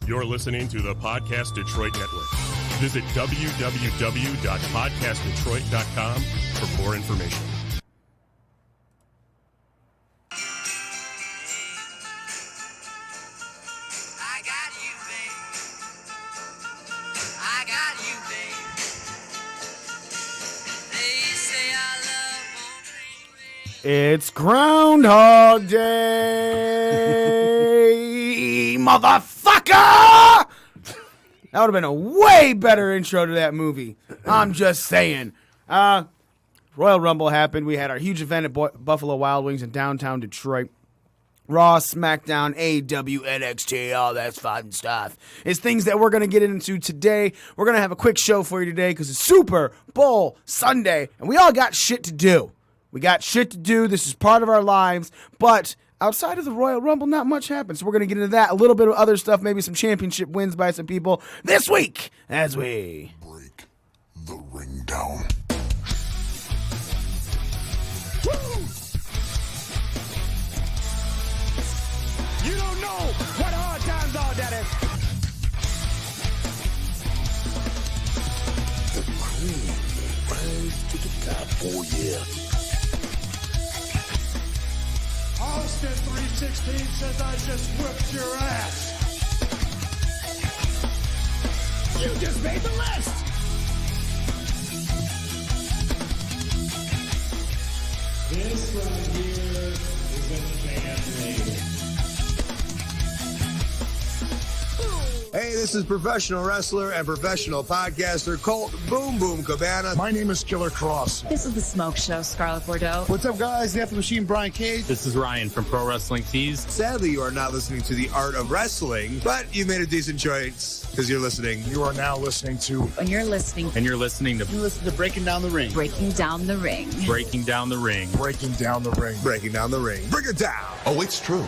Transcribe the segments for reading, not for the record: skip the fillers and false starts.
You're listening to the Podcast Detroit Network. Visit www.podcastdetroit.com for more information. I got you, babe. I got you, babe. They say our love won't fade away. It's Groundhog Day, motherfucker! That would have been a way better intro to that movie. I'm just saying. Royal Rumble happened. We had our huge event at Buffalo Wild Wings in downtown Detroit. Raw, SmackDown, AEW, NXT, all that fun stuff. It's things that we're going to get into today. We're going to have a quick show for you today because it's Super Bowl Sunday, and we all got shit to do. We got shit to do. This is part of our lives, but outside of the Royal Rumble, not much happened. So we're going to get into that, a little bit of other stuff, maybe some championship wins by some people this week as we break the ring down. You don't know what hard times are, Daddy. The cream will rise to the top, oh yeah. Austin 316 says I just whipped your ass. You just made the list. This right here is a family. Hey, this is professional wrestler and professional podcaster Colt Boom Boom Cabana. My name is Killer Cross. This is the Smoke Show, Scarlett Bordeaux. What's up, guys? The F Machine, Brian Cage. This is Ryan from Pro Wrestling Tees. Sadly, you are not listening to The Art of Wrestling, but you made a decent choice because you're listening. You are now listening to... When you're listening, And you're listening to You listen to Breaking Down the Ring. Breaking Down the Ring. Breaking Down the Ring. Breaking Down the Ring. Breaking Down the Ring. Bring it down. Oh, it's true.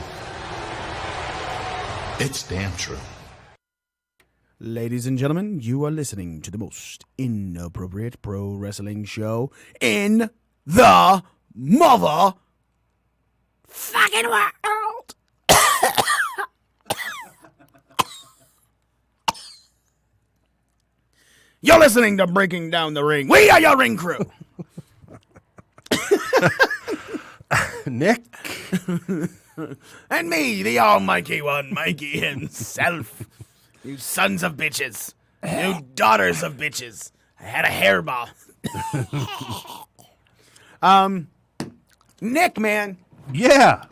It's damn true. Ladies and gentlemen, you are listening to the most inappropriate pro wrestling show in the mother fucking world. You're listening to Breaking Down the Ring. We are your ring crew. Nick. And me, the almighty one, Mikey himself. You sons of bitches. You daughters of bitches. I had a hairball. Nick, man. Yeah.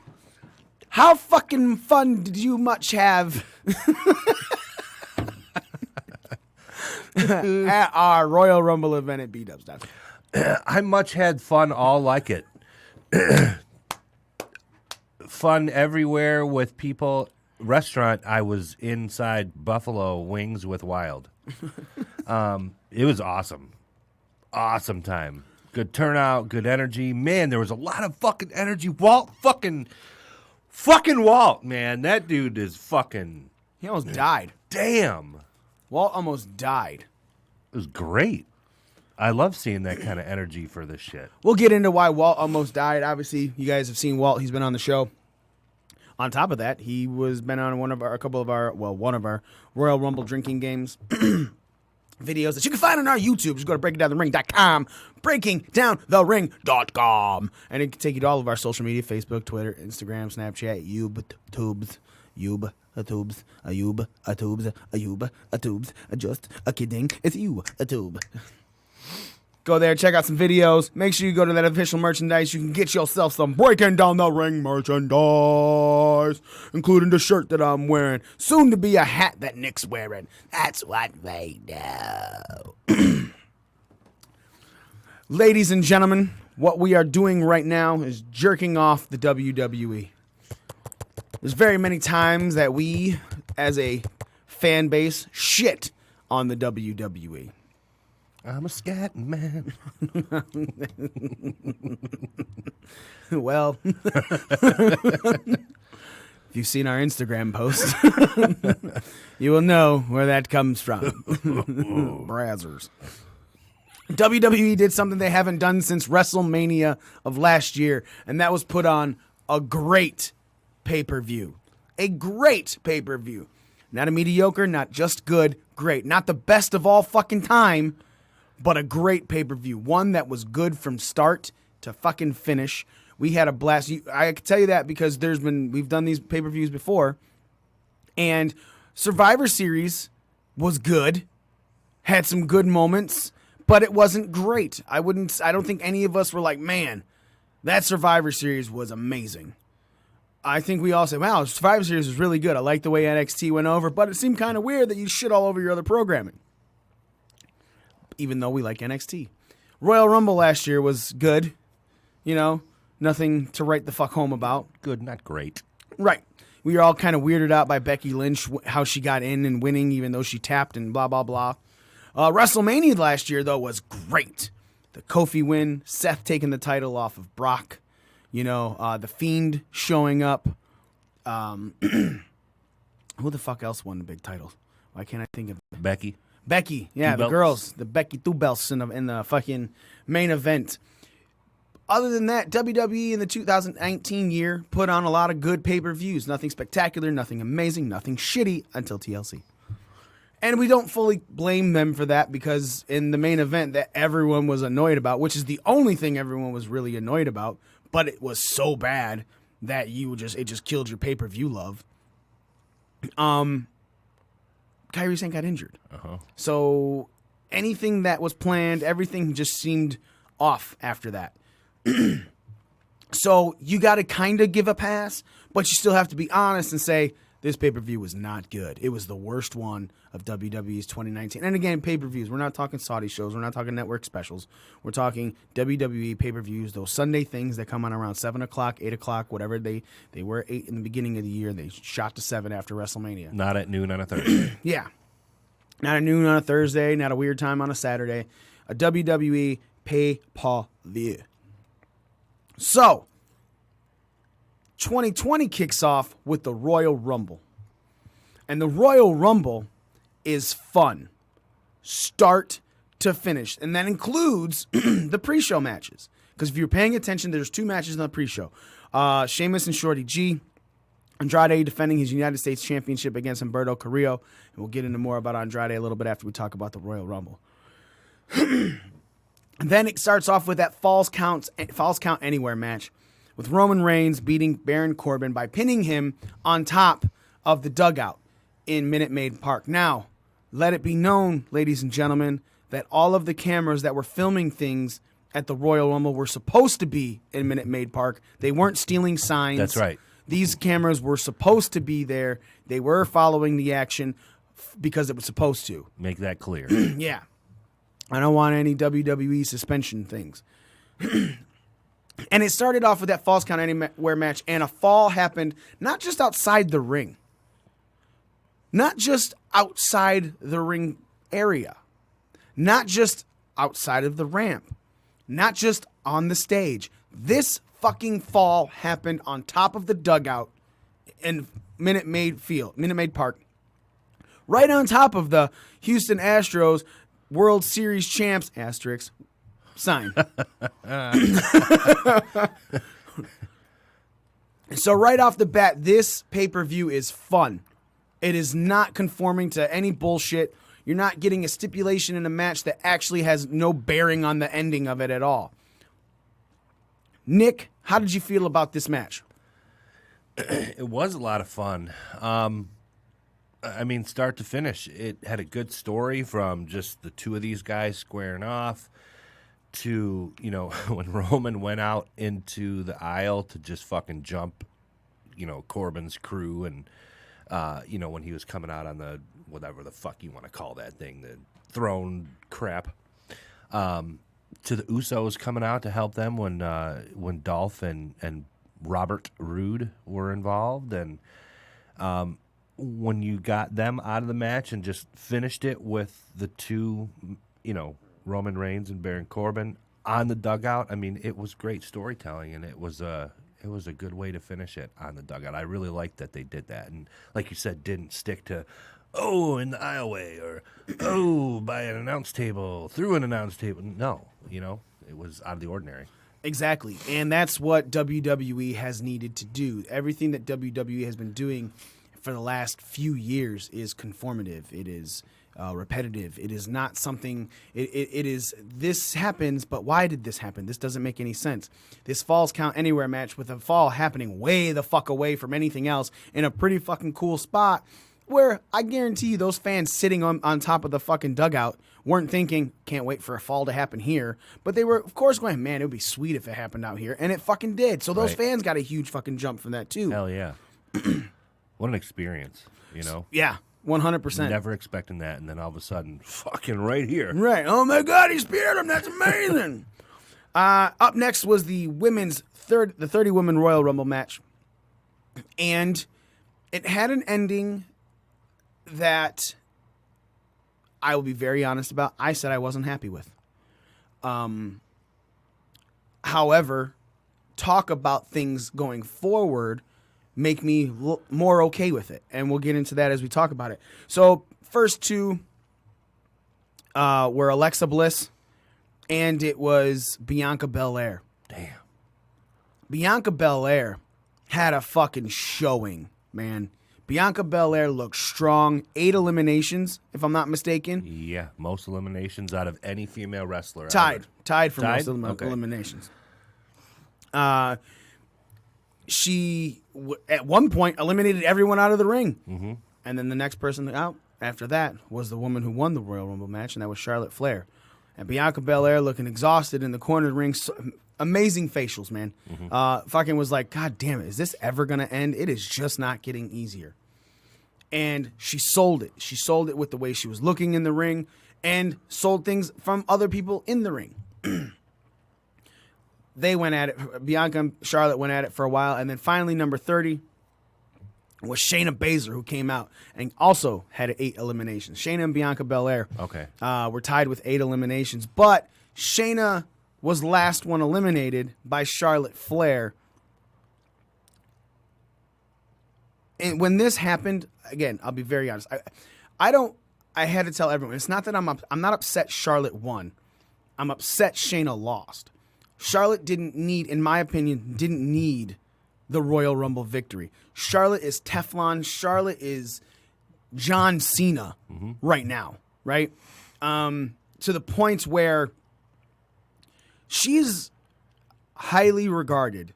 How fucking fun did you much have at our Royal Rumble event at B-Dubs? I much had fun all like it. Fun everywhere with people. Restaurant, I was inside Buffalo Wings with Wild. It was awesome. Awesome time. Good turnout, good energy. Man, there was a lot of fucking energy. Walt fucking Walt, man. That dude is fucking... He almost died. Damn. Walt almost died. It was great. I love seeing that kind of energy for this shit. We'll get into why Walt almost died. Obviously, you guys have seen Walt. He's been on the show. On top of that, he was been on one of our Royal Rumble drinking games videos that you can find on our YouTube. Just go to breakingdownthering.com, breakingdownthering.com, and it can take you to all of our social media: Facebook, Twitter, Instagram, Snapchat, YouTubes, just a kidding. It's you, a tube. Go there, check out some videos. Make sure you go to that official merchandise. You can get yourself some Breaking Down the Ring merchandise, including the shirt that I'm wearing. Soon to be a hat that Nick's wearing. That's what they know. Ladies and gentlemen, what we are doing right now is jerking off the WWE. There's very many times that we, as a fan base, shit on the WWE. I'm a scatting man. Well, if you've seen our Instagram post, you will know where that comes from. Brazzers. WWE did something they haven't done since WrestleMania of last year, and that was put on a great pay-per-view. A great pay-per-view. Not a mediocre, not just good, great. Not the best of all fucking time, but a great pay-per-view. One that was good from start to fucking finish. We had a blast. I can tell you that because we've done these pay-per-views before, and Survivor Series was good, had some good moments, but it wasn't great. I don't think any of us were like, man, that Survivor Series was amazing. I think we all said, wow, Survivor Series was really good. I like the way NXT went over, but it seemed kind of weird that you shit all over your other programming. Even though we like NXT. Royal Rumble last year was good. You know, nothing to write the fuck home about. Good, not great. Right. We were all kind of weirded out by Becky Lynch, how she got in and winning even though she tapped and blah, blah, blah. WrestleMania last year, though, was great. The Kofi win, Seth taking the title off of Brock. You know, The Fiend showing up. Who the fuck else won the big titles? Why can't I think of Becky, yeah, Two the belts. girls, the Becky Two Belts in the fucking main event. Other than that, WWE in the 2019 year put on a lot of good pay-per-views. Nothing spectacular, nothing amazing, nothing shitty until TLC. And we don't fully blame them for that because in the main event that everyone was annoyed about, which is the only thing everyone was really annoyed about, but it was so bad that it just killed your pay-per-view love. Kairi Sane got injured. So anything that was planned, everything just seemed off after that. So you got to kind of give a pass, but you still have to be honest and say, this pay-per-view was not good. It was the worst one of WWE's 2019. And again, pay-per-views. We're not talking Saudi shows. We're not talking network specials. We're talking WWE pay-per-views, those Sunday things that come on around 7 o'clock, 8 o'clock, whatever. They were 8 in the beginning of the year. They shot to 7 after WrestleMania. Not at noon on a Thursday. Yeah. Not at noon on a Thursday, not a weird time on a Saturday. A WWE pay-per-view. So, 2020 kicks off with the Royal Rumble. And the Royal Rumble is fun. Start to finish. And that includes the pre-show matches. Because if you're paying attention, there's 2 matches in the pre-show. Sheamus and Shorty G. Andrade defending his United States Championship against Humberto Carrillo. And we'll get into more about Andrade a little bit after we talk about the Royal Rumble. And then it starts off with that Falls Count Anywhere match with Roman Reigns beating Baron Corbin by pinning him on top of the dugout in Minute Maid Park. Now, let it be known, ladies and gentlemen, that all of the cameras that were filming things at the Royal Rumble were supposed to be in Minute Maid Park. They weren't stealing signs. That's right. These cameras were supposed to be there. They were following the action because it was supposed to. Make that clear. Yeah. I don't want any WWE suspension things. And it started off with that Falls Count Anywhere match, and a fall happened not just outside the ring. Not just outside the ring area. Not just outside of the ramp. Not just on the stage. This fucking fall happened on top of the dugout in Minute Maid Park. Right on top of the Houston Astros World Series champs asterisk sign. So right off the bat, this pay-per-view is fun. It is not conforming to any bullshit. You're not getting a stipulation in a match that actually has no bearing on the ending of it at all. Nick, how did you feel about this match? It was a lot of fun. I mean, start to finish, it had a good story from just the 2 of these guys squaring off to, you know, when Roman went out into the aisle to just fucking jump, you know, Corbin's crew and, you know, when he was coming out on the, whatever the fuck you want to call that thing, the throne crap, to the Usos coming out to help them when Dolph and Robert Roode were involved, and when you got them out of the match and just finished it with the 2, you know, Roman Reigns and Baron Corbin on the dugout. I mean, it was great storytelling, and it was a good way to finish it on the dugout. I really liked that they did that, and like you said, didn't stick to, oh, in the aisleway, or oh, by an announce table, through an announce table. No, you know, it was out of the ordinary. Exactly, and that's what WWE has needed to do. Everything that WWE has been doing for the last few years is conformative. It is repetitive. It is not something. It is. This happens, but why did this happen? This doesn't make any sense. This Falls Count Anywhere match with a fall happening way the fuck away from anything else in a pretty fucking cool spot, where I guarantee you those fans sitting on top of the fucking dugout weren't thinking, can't wait for a fall to happen here. But they were, of course, going, man, it would be sweet if it happened out here. And it fucking did. So those fans got a huge fucking jump from that, too. Hell yeah. What an experience, you know? Yeah, 100%. Never expecting that, and then all of a sudden, fucking right here. Right. Oh, my God, he speared him. That's amazing. Up next was the 30-woman Royal Rumble match. And it had an ending that I will be very honest about. I said I wasn't happy with. However, talk about things going forward make me more okay with it. And we'll get into that as we talk about it. So first two were Alexa Bliss, and it was Bianca Belair. Damn. Bianca Belair had a fucking showing, man. Bianca Belair looked strong. 8 eliminations, if I'm not mistaken. Yeah, most eliminations out of any female wrestler. Tied for most Okay. eliminations. She, at one point, eliminated everyone out of the ring. Mm-hmm. And then the next person out after that was the woman who won the Royal Rumble match, and that was Charlotte Flair. And Bianca Belair looking exhausted in the corner of the ring. So, amazing facials, man. Mm-hmm. Fucking was like, God damn it, is this ever going to end? It is just not getting easier. And she sold it. She sold it with the way she was looking in the ring and sold things from other people in the ring. They went at it. Bianca and Charlotte went at it for a while. And then finally, number 30 was Shayna Baszler, who came out and also had 8 eliminations. Shayna and Bianca Belair were tied with 8 eliminations. But Shayna was the last one eliminated by Charlotte Flair. And when this happened, again, I'll be very honest. I had to tell everyone, it's not that I'm not upset Charlotte won. I'm upset Shayna lost. Charlotte didn't need, in my opinion, the Royal Rumble victory. Charlotte is Teflon. Charlotte is John Cena right now, right? To the point where she's highly regarded,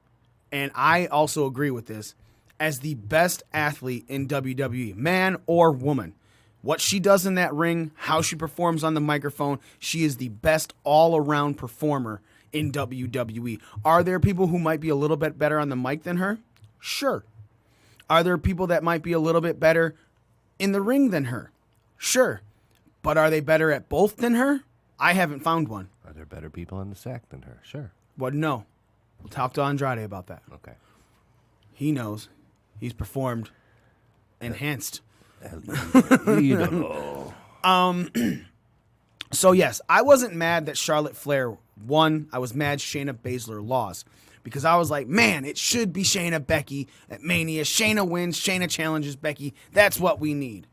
and I also agree with this, as the best athlete in WWE, man or woman. What she does in that ring, how she performs on the microphone, she is the best all-around performer in WWE. Are there people who might be a little bit better on the mic than her? Sure. Are there people that might be a little bit better in the ring than her? Sure. But are they better at both than her? I haven't found one. Are there better people in the sack than her? Sure. Well, no. We'll talk to Andrade about that. Okay. He knows. He's performed enhanced. You know. So, yes, I wasn't mad that Charlotte Flair won. I was mad Shayna Baszler lost. Because I was like, man, it should be Shayna Becky at Mania. Shayna wins. Shayna challenges Becky. That's what we need.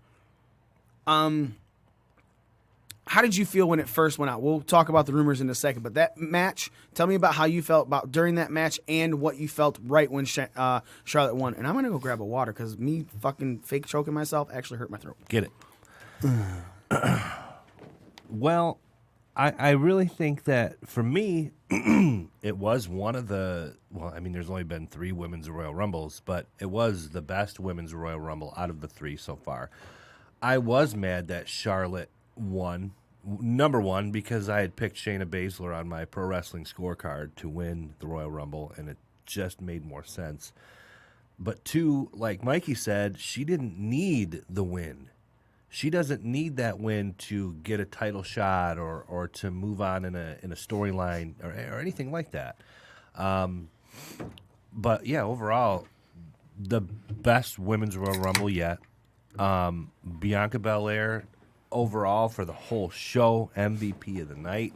How did you feel when it first went out? We'll talk about the rumors in a second. But that match, tell me about how you felt about during that match and what you felt right when Charlotte won. And I'm going to go grab a water because me fucking fake choking myself actually hurt my throat. Get it. Well, I really think that for me, it was one of the, well, I mean, there's only been 3 Women's Royal Rumbles, but it was the best Women's Royal Rumble out of the 3 so far. I was mad that Charlotte won. Number one, because I had picked Shayna Baszler on my pro wrestling scorecard to win the Royal Rumble, and it just made more sense. But 2, like Mikey said, she didn't need the win. She doesn't need that win to get a title shot or to move on in a storyline or anything like that. But yeah, overall, the best Women's Royal Rumble yet. Bianca Belair, overall for the whole show, MVP of the night.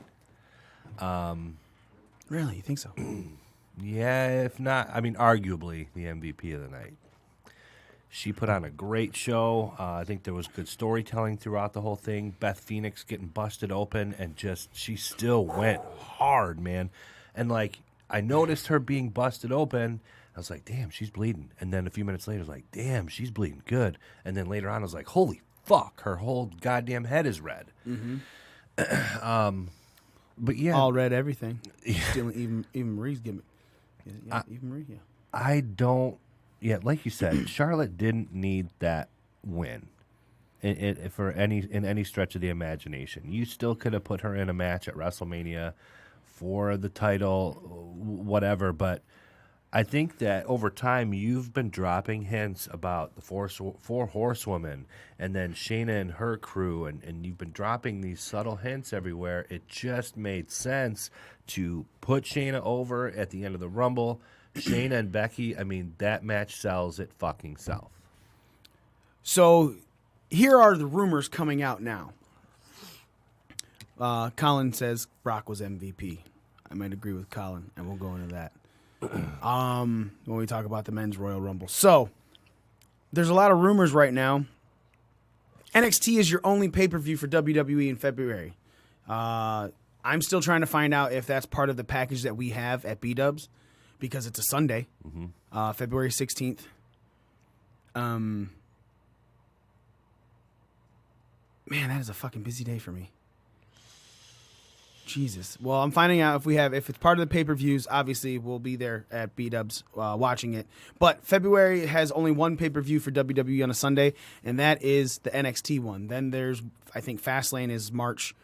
Really? You think so? Yeah, if not, I mean, arguably the MVP of the night. She put on a great show. I think there was good storytelling throughout the whole thing. Beth Phoenix getting busted open and she still went hard, man. And like, I noticed her being busted open, I was like, damn, she's bleeding. And then a few minutes later, I was like, damn, she's bleeding good. And then later on, I was like, holy fuck, her whole goddamn head is red. But yeah, all red everything. Still, even Marie's gimmick. Yeah, even Marie. Yeah. I don't. Yeah, like you said, Charlotte didn't need that win in any stretch of the imagination. You still could have put her in a match at WrestleMania for the title, whatever. But I think that over time you've been dropping hints about the four horsewomen and then Shayna and her crew, and you've been dropping these subtle hints everywhere. It just made sense to put Shayna over at the end of the Rumble. Shayna and Becky, I mean, that match sells it fucking self. So here are the rumors coming out now. Colin says Brock was MVP. I might agree with Colin, and we'll go into that when we talk about the men's Royal Rumble. So there's a lot of rumors right now. NXT is your only pay-per-view for WWE in February. I'm still trying to find out if that's part of the package that we have at B-Dubs, because it's a Sunday, February 16th. Man, that is a fucking busy day for me. Jesus. Well, I'm finding out if it's part of the pay-per-views. Obviously, we'll be there at B-Dubs watching it. But February has only one pay-per-view for WWE on a Sunday, and that is the NXT one. Then there's, I think, Fastlane is March,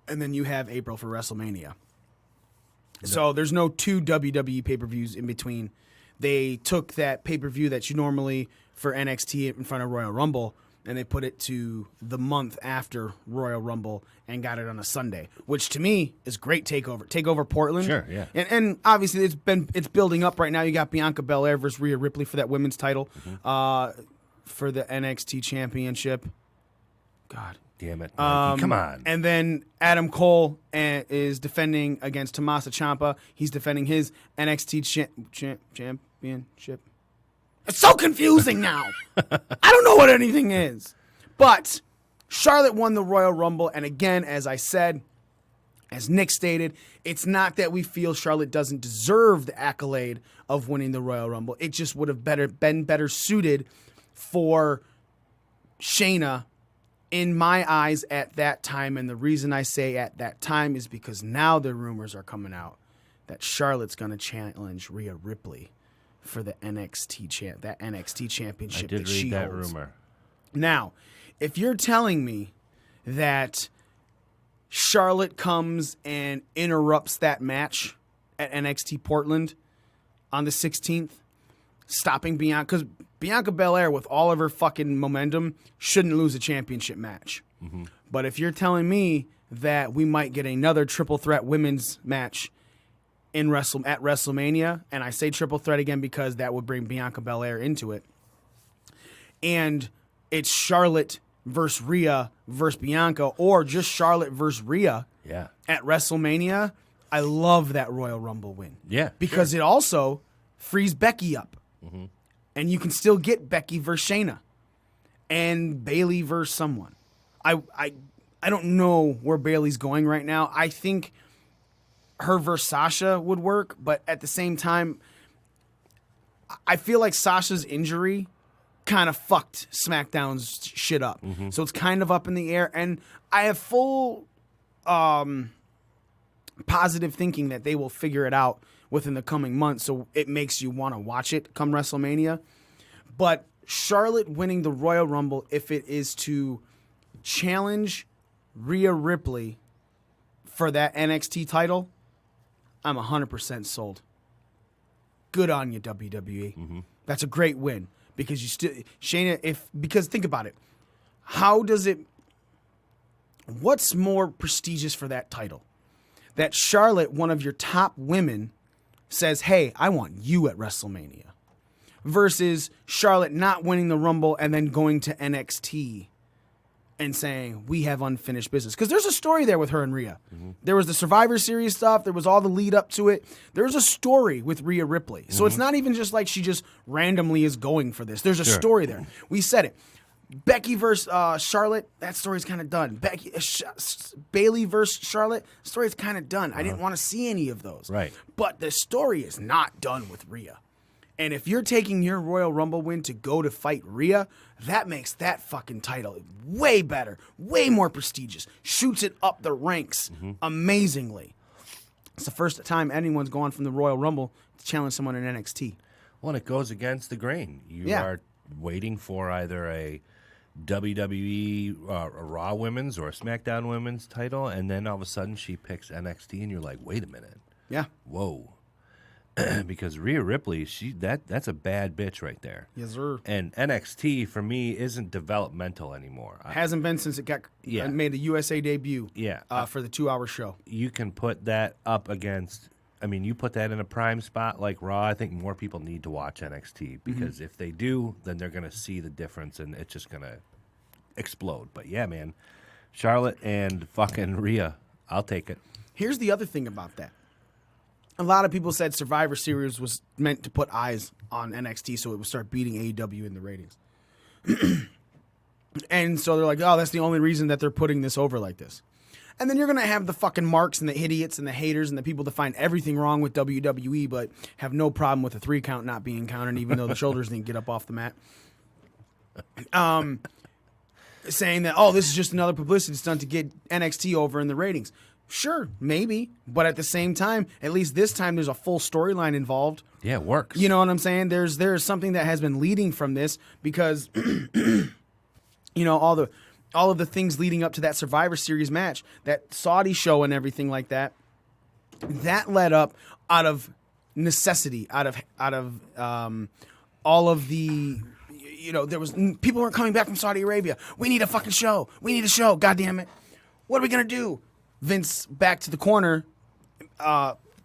and then you have April for WrestleMania. So there's no two WWE pay-per-views in between. They took that pay-per-view that you normally for NXT in front of Royal Rumble, and they put it to the month after Royal Rumble and got it on a Sunday, which to me is great takeover. Takeover Portland. Sure, yeah. And obviously it's building up right now. You got Bianca Belair versus Rhea Ripley for that women's title, for the NXT championship. God. Damn it, Mikey, come on. And then Adam Cole is defending against Tommaso Ciampa. He's defending his NXT championship. It's so confusing now. I don't know what anything is. But Charlotte won the Royal Rumble. And again, as I said, as Nick stated, it's not that we feel Charlotte doesn't deserve the accolade of winning the Royal Rumble. It just would have been better suited for Shayna, in my eyes, at that time. And the reason I say at that time is because now the rumors are coming out that Charlotte's going to challenge Rhea Ripley for the NXT championship. I did read that rumor. Now, if you're telling me that Charlotte comes and interrupts that match at NXT Portland on the 16th, stopping Bianca, because Bianca Belair, with all of her fucking momentum, shouldn't lose a championship match. But if you're telling me that we might get another triple threat women's match at WrestleMania, and I say triple threat again because that would bring Bianca Belair into it, and it's Charlotte versus Rhea versus Bianca, or just Charlotte versus Rhea at WrestleMania, I love that Royal Rumble win. Yeah. Because it also frees Becky up. And you can still get Becky versus Shayna and Bayley versus someone. I don't know where Bayley's going right now. I think her versus Sasha would work, but at the same time, I feel like Sasha's injury kind of fucked SmackDown's shit up. So it's kind of up in the air, and I have full positive thinking that they will figure it out within the coming months, so it makes you want to watch it come WrestleMania. But Charlotte winning the Royal Rumble, if it is to challenge Rhea Ripley for that NXT title, I'm 100% sold. Good on you, WWE. That's a great win, because you still Shayna. Because think about it, what's more prestigious for that title? That Charlotte, one of your top women, says, hey, I want you at WrestleMania, versus Charlotte not winning the Rumble and then going to NXT and saying, we have unfinished business. Because there's a story there with her and Rhea. There was the Survivor Series stuff. There was all the lead up to it. There's a story with Rhea Ripley. So it's not even just like she just randomly is going for this. There's a story there. We said it. Becky versus Charlotte, that story's kind of done. Bailey versus Charlotte, story's kind of done. I didn't want to see any of those. Right. But the story is not done with Rhea. And if you're taking your Royal Rumble win to go to fight Rhea, that makes that fucking title way better, way more prestigious, shoots it up the ranks amazingly. It's the first time anyone's gone from the Royal Rumble to challenge someone in NXT. Well, it goes against the grain. You are waiting for either a WWE a Raw Women's or a SmackDown Women's title, and then all of a sudden she picks NXT, and you're like, wait a minute. Yeah. Whoa. Because Rhea Ripley, that's a bad bitch right there. Yes, sir. And NXT, for me, isn't developmental anymore. Hasn't been since it got made a USA debut for the 2-hour show. You can put that up against... I mean, you put that in a prime spot like Raw, I think more people need to watch NXT because if they do, then they're going to see the difference and it's just going to explode. But yeah, man, Charlotte and fucking Rhea, I'll take it. Here's the other thing about that. A lot of people said Survivor Series was meant to put eyes on NXT so it would start beating AEW in the ratings. And so they're like, oh, that's the only reason that they're putting this over like this. And then you're going to have the fucking marks and the idiots and the haters and the people that find everything wrong with WWE but have no problem with a 3 count not being counted even though the shoulders didn't get up off the mat. Saying that, oh, this is just another publicity stunt to get NXT over in the ratings. Sure, maybe. But at the same time, at least this time there's a full storyline involved. Yeah, it works. You know what I'm saying? There's something that has been leading from this because, all of the things leading up to that Survivor Series match, that Saudi show and everything like that, that led up out of necessity, out of all of the, there was people weren't coming back from Saudi Arabia. We need a fucking show. We need a show. God damn it. What are we going to do? Vince back to the corner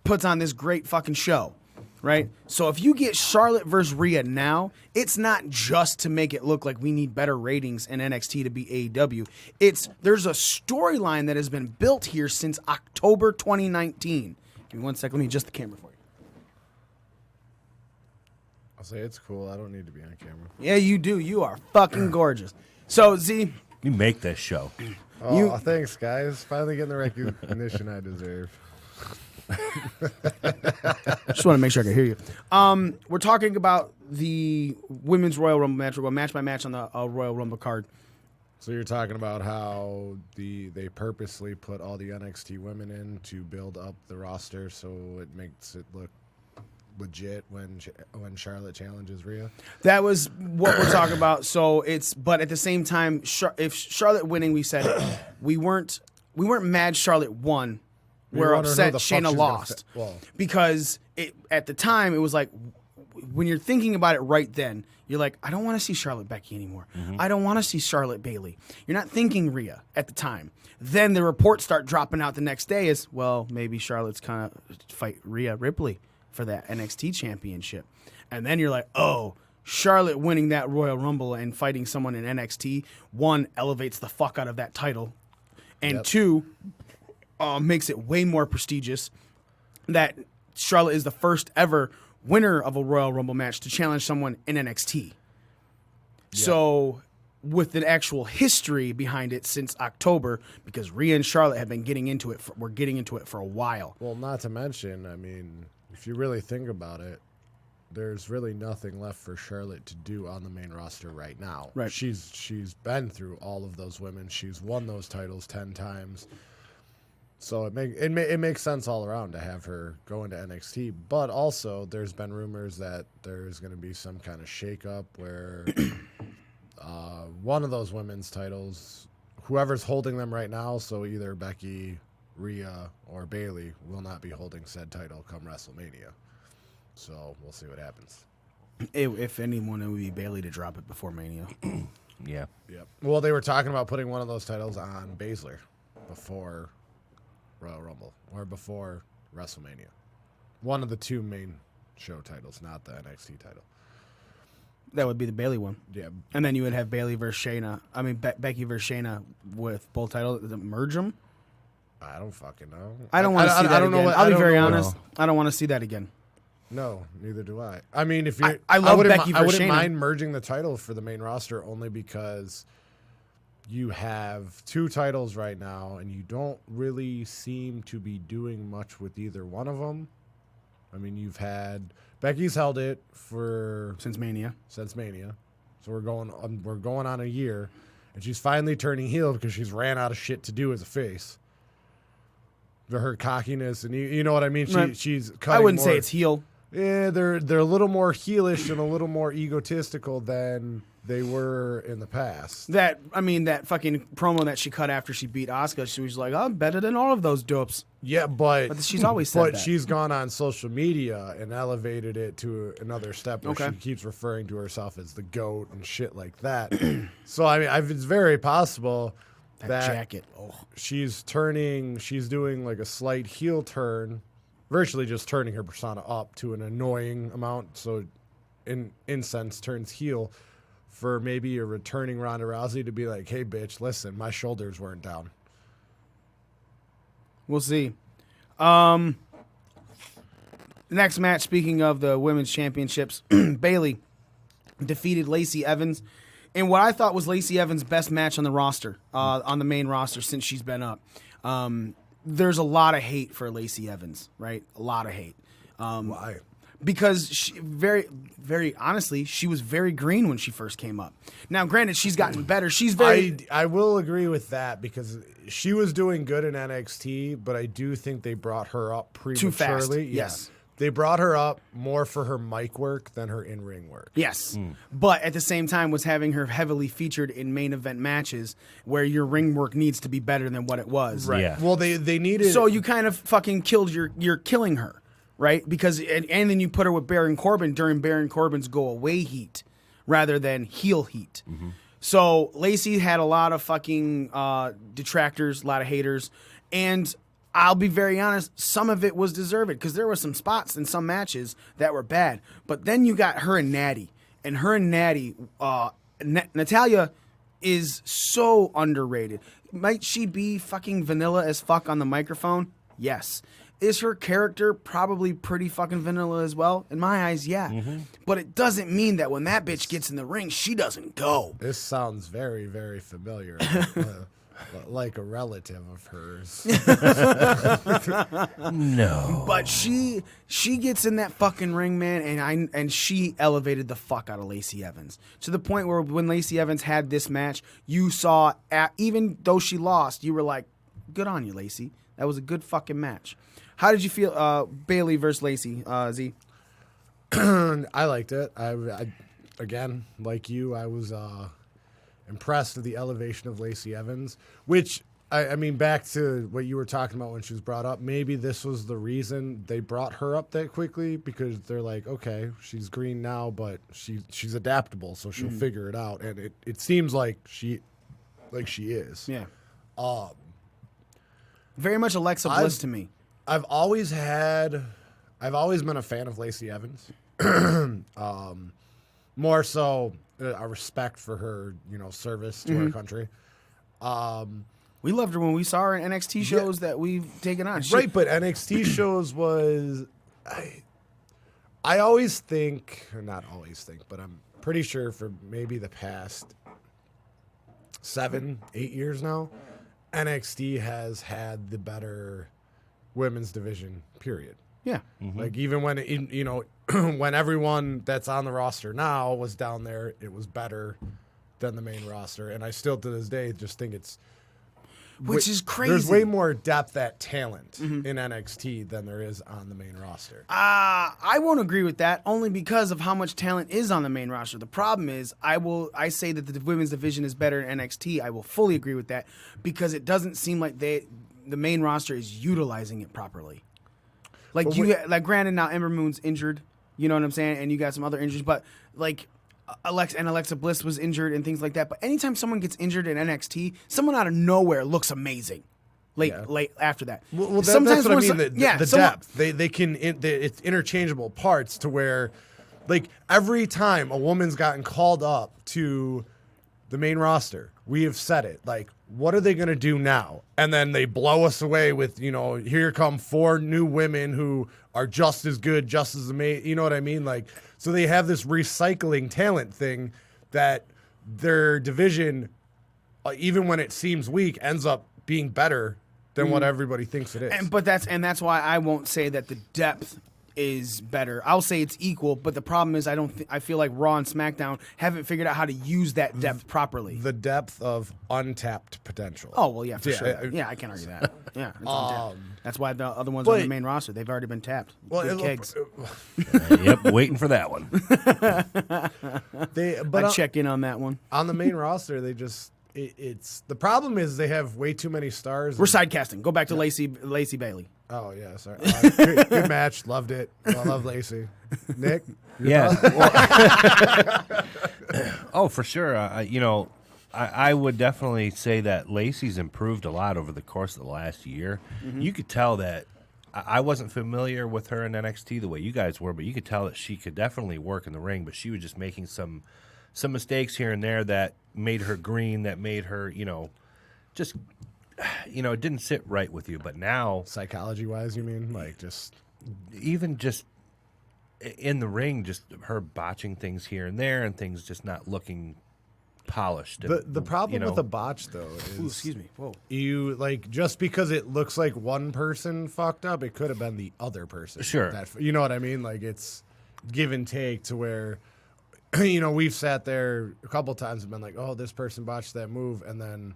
puts on this great fucking show. Right? So if you get Charlotte versus Rhea now, it's not just to make it look like we need better ratings in NXT to beat AEW. There's a storyline that has been built here since October 2019. Give me 1 second. Let me adjust the camera for you. I'll say it's cool. I don't need to be on camera. Yeah, you do. You are fucking gorgeous. So, Z. You make this show. Oh, thanks, guys. Finally getting the recognition I deserve. Just want to make sure I can hear you. We're talking about the Women's Royal Rumble match. We're going match by match on the Royal Rumble card. So you're talking about how they purposely put all the NXT women in to build up the roster so it makes it look legit when Charlotte challenges Rhea? That was what we're talking about. So but at the same time, if Charlotte winning, we said it, we weren't mad Charlotte won. We're upset Shayna lost because at the time it was like when you're thinking about it right then, you're like, I don't want to see Charlotte Becky anymore. I don't want to see Charlotte Bailey. You're not thinking Rhea at the time. Then the reports start dropping out the next day is, well, maybe Charlotte's kind of fight Rhea Ripley for that NXT championship. And then you're like, oh, Charlotte winning that Royal Rumble and fighting someone in NXT, 1, elevates the fuck out of that title, and 2, makes it way more prestigious that Charlotte is the first ever winner of a Royal Rumble match to challenge someone in NXT. Yeah. So with the actual history behind it since October, because Rhea and Charlotte have been getting into it, we're getting into it for a while. Well, not to mention, I mean, if you really think about it, there's really nothing left for Charlotte to do on the main roster right now. Right. She's been through all of those women. She's won those titles 10 times. So it makes sense all around to have her go into NXT. But also, there's been rumors that there's going to be some kind of shakeup where one of those women's titles, whoever's holding them right now, so either Becky, Rhea, or Bailey, will not be holding said title come WrestleMania. So we'll see what happens. If anyone, it would be Bailey to drop it before Mania. Yeah. Yep. Well, they were talking about putting one of those titles on Baszler before Royal Rumble or before WrestleMania. One of the 2 main show titles, not the NXT title. That would be the Bailey one. Yeah. And then you would have Bailey versus Shayna. I mean, Becky versus Shayna with both titles. Merge them? I don't fucking know. I don't want to see that again. I'll be very honest. I don't want to see that again. No, neither do I. I mean, if you, I love wouldn't Becky I wouldn't Vershana. mind merging the title for the main roster only because you have 2 titles right now, and you don't really seem to be doing much with either one of them. I mean, you've had Becky's held it for Since Mania. so we're going on a year, and she's finally turning heel because she's ran out of shit to do as a face. Her cockiness, and you know what I mean. She's cutting I wouldn't more, say it's heel. Yeah, they're a little more heelish and a little more egotistical than they were in the past. That fucking promo that she cut after she beat Asuka, she was like, "I'm better than all of those dopes." Yeah, but she's always said that. She's gone on social media and elevated it to another step where Okay. she keeps referring to herself as the GOAT and shit like that. So I mean, it's very possible that jacket. Oh. she's doing like a slight heel turn, virtually just turning her persona up to an annoying amount. So in sense turns heel for maybe a returning Ronda Rousey to be like, "Hey bitch, listen, my shoulders weren't down." We'll see. Next match, speaking of the women's championships, Bayley defeated Lacey Evans in what I thought was Lacey Evans' best match on the roster, on the main roster since she's been up. There's a lot of hate for Lacey Evans, right? A lot of hate. Why? Because she, very, very honestly, she was very green when she first came up. Now, granted, she's gotten better. She's very. I will agree with that because she was doing good in NXT, but I do think they brought her up prematurely. Too fast. Yeah. Yes. They brought her up more for her mic work than her in-ring work. Yes. But at the same time was having her heavily featured in main event matches where your ring work needs to be better than what it was. Right. Yeah. Well, they needed. So you kind of fucking killed you're killing her, right? Because and then you put her with Baron Corbin during Baron Corbin's go away heat rather than heel heat. So Lacey had a lot of fucking detractors, a lot of haters, and I'll be very honest, some of it was deserved because there were some spots in some matches that were bad. But then you got her and Natty. And her and Natty, Natalya is so underrated. Might she be fucking vanilla as fuck on the microphone? Yes. Is her character probably pretty fucking vanilla as well? In my eyes, yeah. But it doesn't mean that when that bitch gets in the ring, she doesn't go. This sounds very, very familiar. Like a relative of hers. No. But she gets in that fucking ring, man, and she elevated the fuck out of Lacey Evans to the point where when Lacey Evans had this match, you saw even though she lost, you were like, "Good on you, Lacey. That was a good fucking match." How did you feel, Bayley versus Lacey, Z? I liked it. I again, like you, I was impressed with the elevation of Lacey Evans, which, I mean, back to what you were talking about when she was brought up, maybe this was the reason they brought her up that quickly because they're like, okay, she's green now, but she's adaptable, so she'll figure it out. And it seems like she is. Yeah. Very much Alexa Bliss to me. I've always been a fan of Lacey Evans. More so a respect for her, service to our country. We loved her when we saw her in NXT shows that we've taken on. Right, but NXT shows was I always think, or not always think, but I'm pretty sure for maybe the past 7-8 years now, NXT has had the better women's division, period. Yeah. Like even when when everyone that's on the roster now was down there, it was better than the main roster, and I still to this day just think it's Which is crazy. There's way more depth at talent in NXT than there is on the main roster. I won't agree with that only because of how much talent is on the main roster. The problem is I say that the women's division is better in NXT. I will fully agree with that because it doesn't seem like the main roster is utilizing it properly. Like granted now Ember Moon's injured, you know what I'm saying, and you got some other injuries, but like Alexa Bliss was injured and things like that. But anytime someone gets injured in NXT, someone out of nowhere looks amazing. Late after that. Well, that's what I mean. The depth. They can. It's interchangeable parts to where, like every time a woman's gotten called up to the main roster, we have said it. Like what are they going to do now? And then they blow us away with, here come 4 new women who are just as good, just as amazing. You know what I mean? Like, so they have this recycling talent thing that their division, even when it seems weak, ends up being better than what everybody thinks it is. And that's why I won't say that the depth is better. I'll say it's equal, but the problem is I feel like Raw and SmackDown haven't figured out how to use that depth properly. The depth of untapped potential. Oh, well, yeah, for sure. Yeah, I can't argue that. Yeah, it's untapped. That's why the other ones on the main roster, they've already been tapped. Good kegs. Yep, waiting for that one. I'd check in on that one. On the main roster, they just it's the problem is they have way too many stars. We're sidecasting. Go back to Lacey Bailey. Oh yeah, sorry. Good match. Loved it. I love Lacey. Nick. Yeah. Oh, for sure. I would definitely say that Lacey's improved a lot over the course of the last year. Mm-hmm. You could tell that I wasn't familiar with her in NXT the way you guys were, but you could tell that she could definitely work in the ring, but she was just making some mistakes here and there that made her green, that made her, just, it didn't sit right with you. But now, psychology-wise, you mean? Like even just in the ring, just her botching things here and there and things just not looking polished. The problem with a botch, though, is... Ooh, excuse me. Whoa. You, just because it looks like one person fucked up, it could have been the other person. Sure. You know what I mean? Like, it's give and take to where... we've sat there a couple times and been like, oh, this person botched that move. And then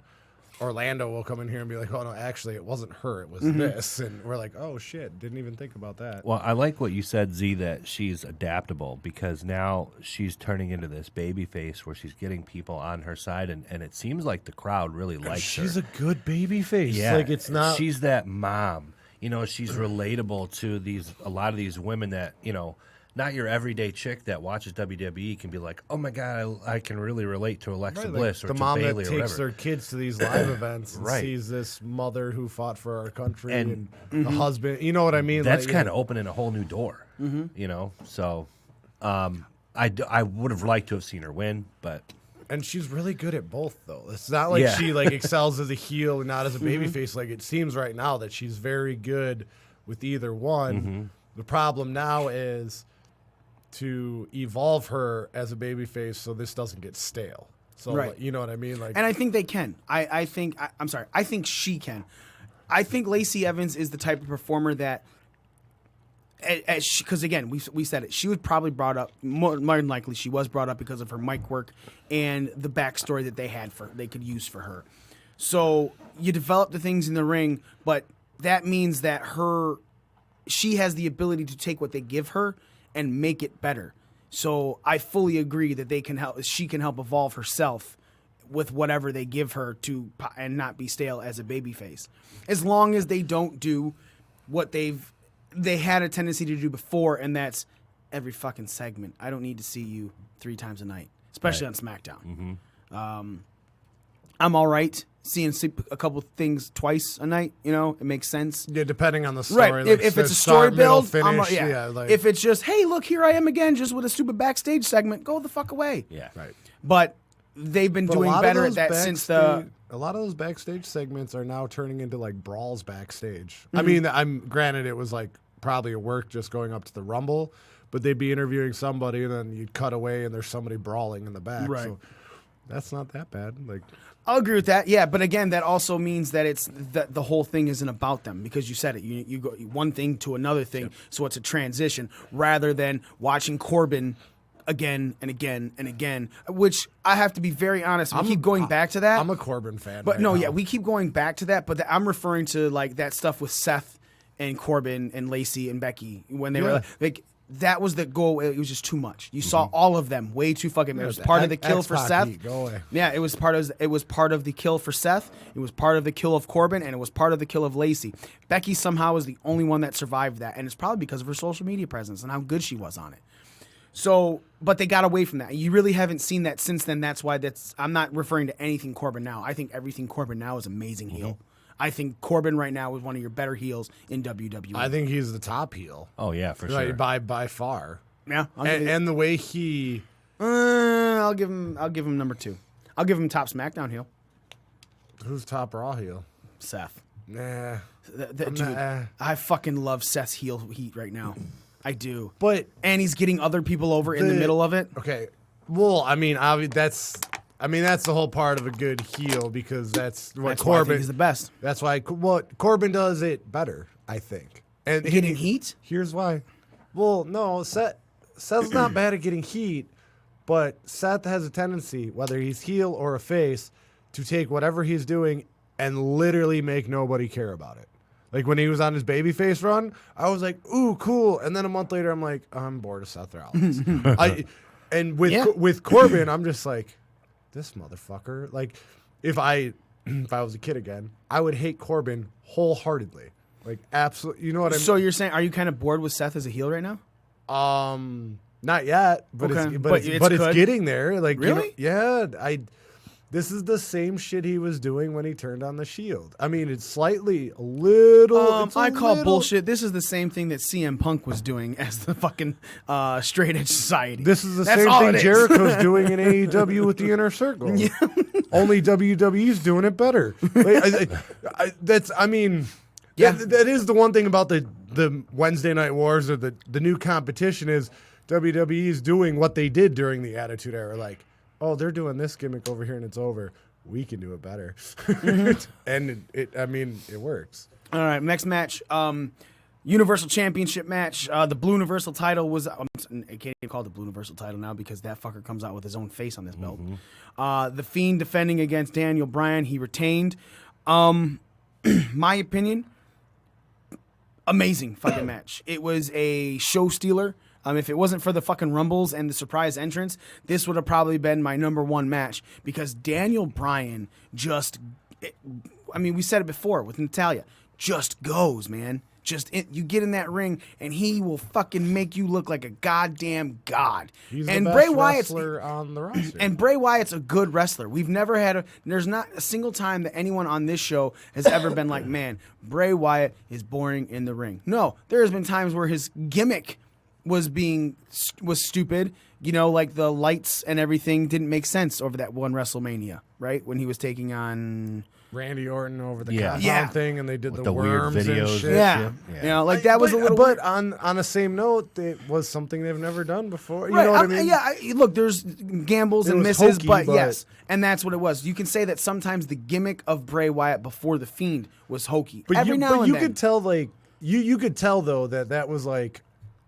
Orlando will come in here and be like, oh, no, actually, it wasn't her. It was this. And we're like, oh, shit. Didn't even think about that. Well, I like what you said, Z, that she's adaptable because now she's turning into this baby face where she's getting people on her side. And it seems like the crowd really likes her. She's a good baby face. Yeah. Like, it's not. She's that mom. She's relatable to a lot of these women that, not your everyday chick that watches WWE can be like, oh my God, I can really relate to Alexa Bliss or the to mom Bayley that or takes whatever. their kids to these live events and Right. sees this mother who fought for our country and the husband. You know what I mean? That's kind of opening a whole new door, So I would have liked to have seen her win, but... And she's really good at both, though. It's not like she excels as a heel and not as a babyface. Like it seems right now that she's very good with either one. The problem now is to evolve her as a babyface so this doesn't get stale. So right. You know what I mean? And I think they can. I think she can. I think Lacey Evans is the type of performer that, because again, we said it, she was probably brought up, more than likely she was brought up because of her mic work and the backstory that they could use for her. So you develop the things in the ring, but that means that she has the ability to take what they give her and make it better. So I fully agree that she can help evolve herself with whatever they give her and not be stale as a babyface. As long as they don't do what they had a tendency to do before, and that's every fucking segment. I don't need to see you 3 times a night, especially on SmackDown. I'm all right seeing a couple things twice a night. It makes sense. Yeah, depending on the story. Right. Like, if it's a story build, finish, if it's just, hey, look, here I am again, just with a stupid backstage segment, go the fuck away. Yeah. Right. But they've been doing better at that since the... A lot of those backstage segments are now turning into like brawls backstage. I mean, granted it was like probably a work just going up to the Rumble, but they'd be interviewing somebody and then you'd cut away and there's somebody brawling in the back. Right. So that's not that bad. Like, I'll agree with that. Yeah, but again, that also means that it's the whole thing isn't about them because you said it. You go one thing to another thing, so it's a transition rather than watching Corbin again and again and again. Which I have to be very honest. We keep going back to that. I'm a Corbin fan. But we keep going back to that. But I'm referring to like that stuff with Seth and Corbin and Lacey and Becky when they were like. That was the goal. It was just too much. You saw all of them way too fucking. It was part of the kill for Seth. Go away. Yeah, it was part of the kill for Seth. It was part of the kill of Corbin, and it was part of the kill of Lacey. Becky somehow was the only one that survived that, and it's probably because of her social media presence and how good she was on it. So, but they got away from that. You really haven't seen that since then. That's why I'm not referring to anything Corbin now. I think everything Corbin now is amazing heel. I think Corbin right now is one of your better heels in WWE. I think he's the top heel. Oh yeah, for sure. By far. Yeah, and the way he, I'll give him number 2. I'll give him top SmackDown heel. Who's top Raw heel? Seth. Nah. Dude, I fucking love Seth's heel heat right now. I do. But and he's getting other people over in the middle of it. Okay. Well, I mean, that's the whole part of a good heel because that's what Corbin why I think he's the best. That's why Corbin does it better, I think. And getting heat? Here's why. Well, no, Seth's not bad at getting heat, but Seth has a tendency, whether he's heel or a face, to take whatever he's doing and literally make nobody care about it. Like when he was on his babyface run, I was like, "Ooh, cool!" And then a month later, I'm like, "I'm bored of Seth Rollins." With Corbin, I'm just like, "This motherfucker!" Like, if I was a kid again, I would hate Corbin wholeheartedly. Like, absolutely. You know what I mean? So you're saying, are you kind of bored with Seth as a heel right now? Not yet, but Okay. it's getting there. Like, really? This is the same shit he was doing when he turned on the Shield. I mean, it's a little. I call bullshit. This is the same thing that CM Punk was doing as the fucking straight edge society. This is the same thing Jericho's doing in AEW with the Inner Circle. Yeah. Only WWE's doing it better. Like, that is the one thing about the Wednesday Night Wars or the new competition is WWE's doing what they did during the Attitude Era. Like, oh, they're doing this gimmick over here and it's over. We can do it better. And it works. All right, next match. Universal Championship match. The Blue Universal title was... I can't even call it the Blue Universal title now because that fucker comes out with his own face on this belt. The Fiend defending against Daniel Bryan. He retained. My opinion, amazing fucking match. It was a show stealer. If it wasn't for the fucking Rumbles and the surprise entrance, this would have probably been my number one match because Daniel Bryan we said it before with Natalya, just goes, man. You get in that ring and he will fucking make you look like a goddamn god. He's and the best wrestler on the roster. And Bray Wyatt's a good wrestler. We've never had there's not a single time that anyone on this show has ever been like, man, Bray Wyatt is boring in the ring. No, there has been times where his gimmick was stupid, like the lights and everything didn't make sense over that one WrestleMania, right? When he was taking on Randy Orton over the compound thing, and they did with the worms weird videos and shit. Yeah. That was a little. But on the same note, it was something they've never done before. You right. know what I mean? Yeah. Look, there's gambles and misses, but yes, and that's what it was. You can say that sometimes the gimmick of Bray Wyatt before the Fiend was hokey. But Every now and then. could tell, like you could tell though that was like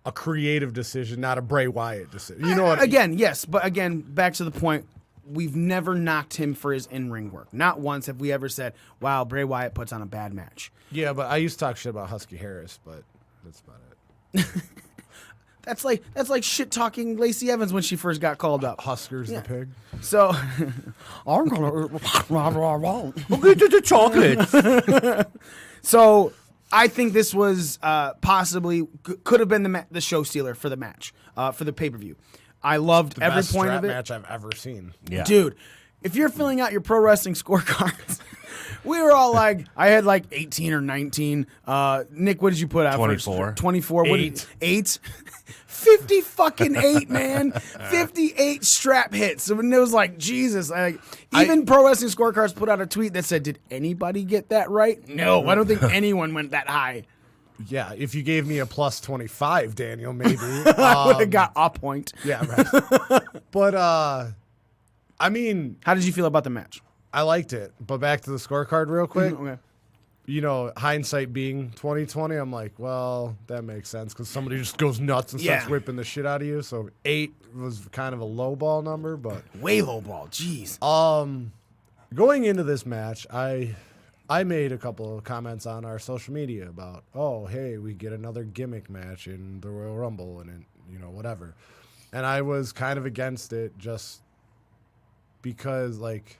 a creative decision, not a Bray Wyatt decision. You know what? Again, yes, but again, back to the point. We've never knocked him for his in-ring work. Not once have we ever said, wow, Bray Wyatt puts on a bad match. Yeah, but I used to talk shit about Husky Harris, but that's about it. That's like shit talking Lacey Evans when she first got called up. Huskers the pig. So I'm gonna get to the chocolates. So I think this was possibly could have been the show stealer for the match, for the pay-per-view. I loved every point of it. Match I've ever seen. Yeah. Dude, if you're filling out your pro wrestling scorecards, we were all like, I had like 18 or 19. Nick, what did you put out 24. first? 24. 8. 8? 50 fucking 8, man. 58 strap hits. And it was like, Jesus. Even Pro Wrestling Scorecards put out a tweet that said, did anybody get that right? No, I don't think anyone went that high. Yeah, if you gave me a plus 25, Daniel, maybe. I would have got a point. Yeah, right. But, I mean... How did you feel about the match? I liked it. But back to the scorecard real quick. Okay. Hindsight being 2020, I'm like, well, that makes sense because somebody just goes nuts and starts whipping the shit out of you. So 8 was kind of a low ball number, but... Way low ball, jeez. Going into this match, I made a couple of comments on our social media about, oh, hey, we get another gimmick match in the Royal Rumble and, whatever. And I was kind of against it just because, like,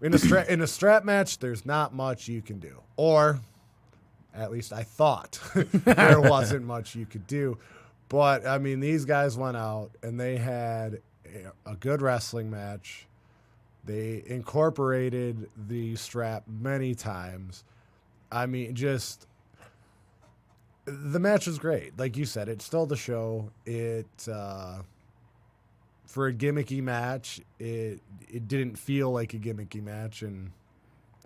in a strap match, there's not much you can do. Or, at least I thought there wasn't much you could do. But, I mean, these guys went out and they had a good wrestling match. They incorporated the strap many times. I mean, just the match was great. Like you said, it stole the show. It for a gimmicky match, it didn't feel like a gimmicky match, and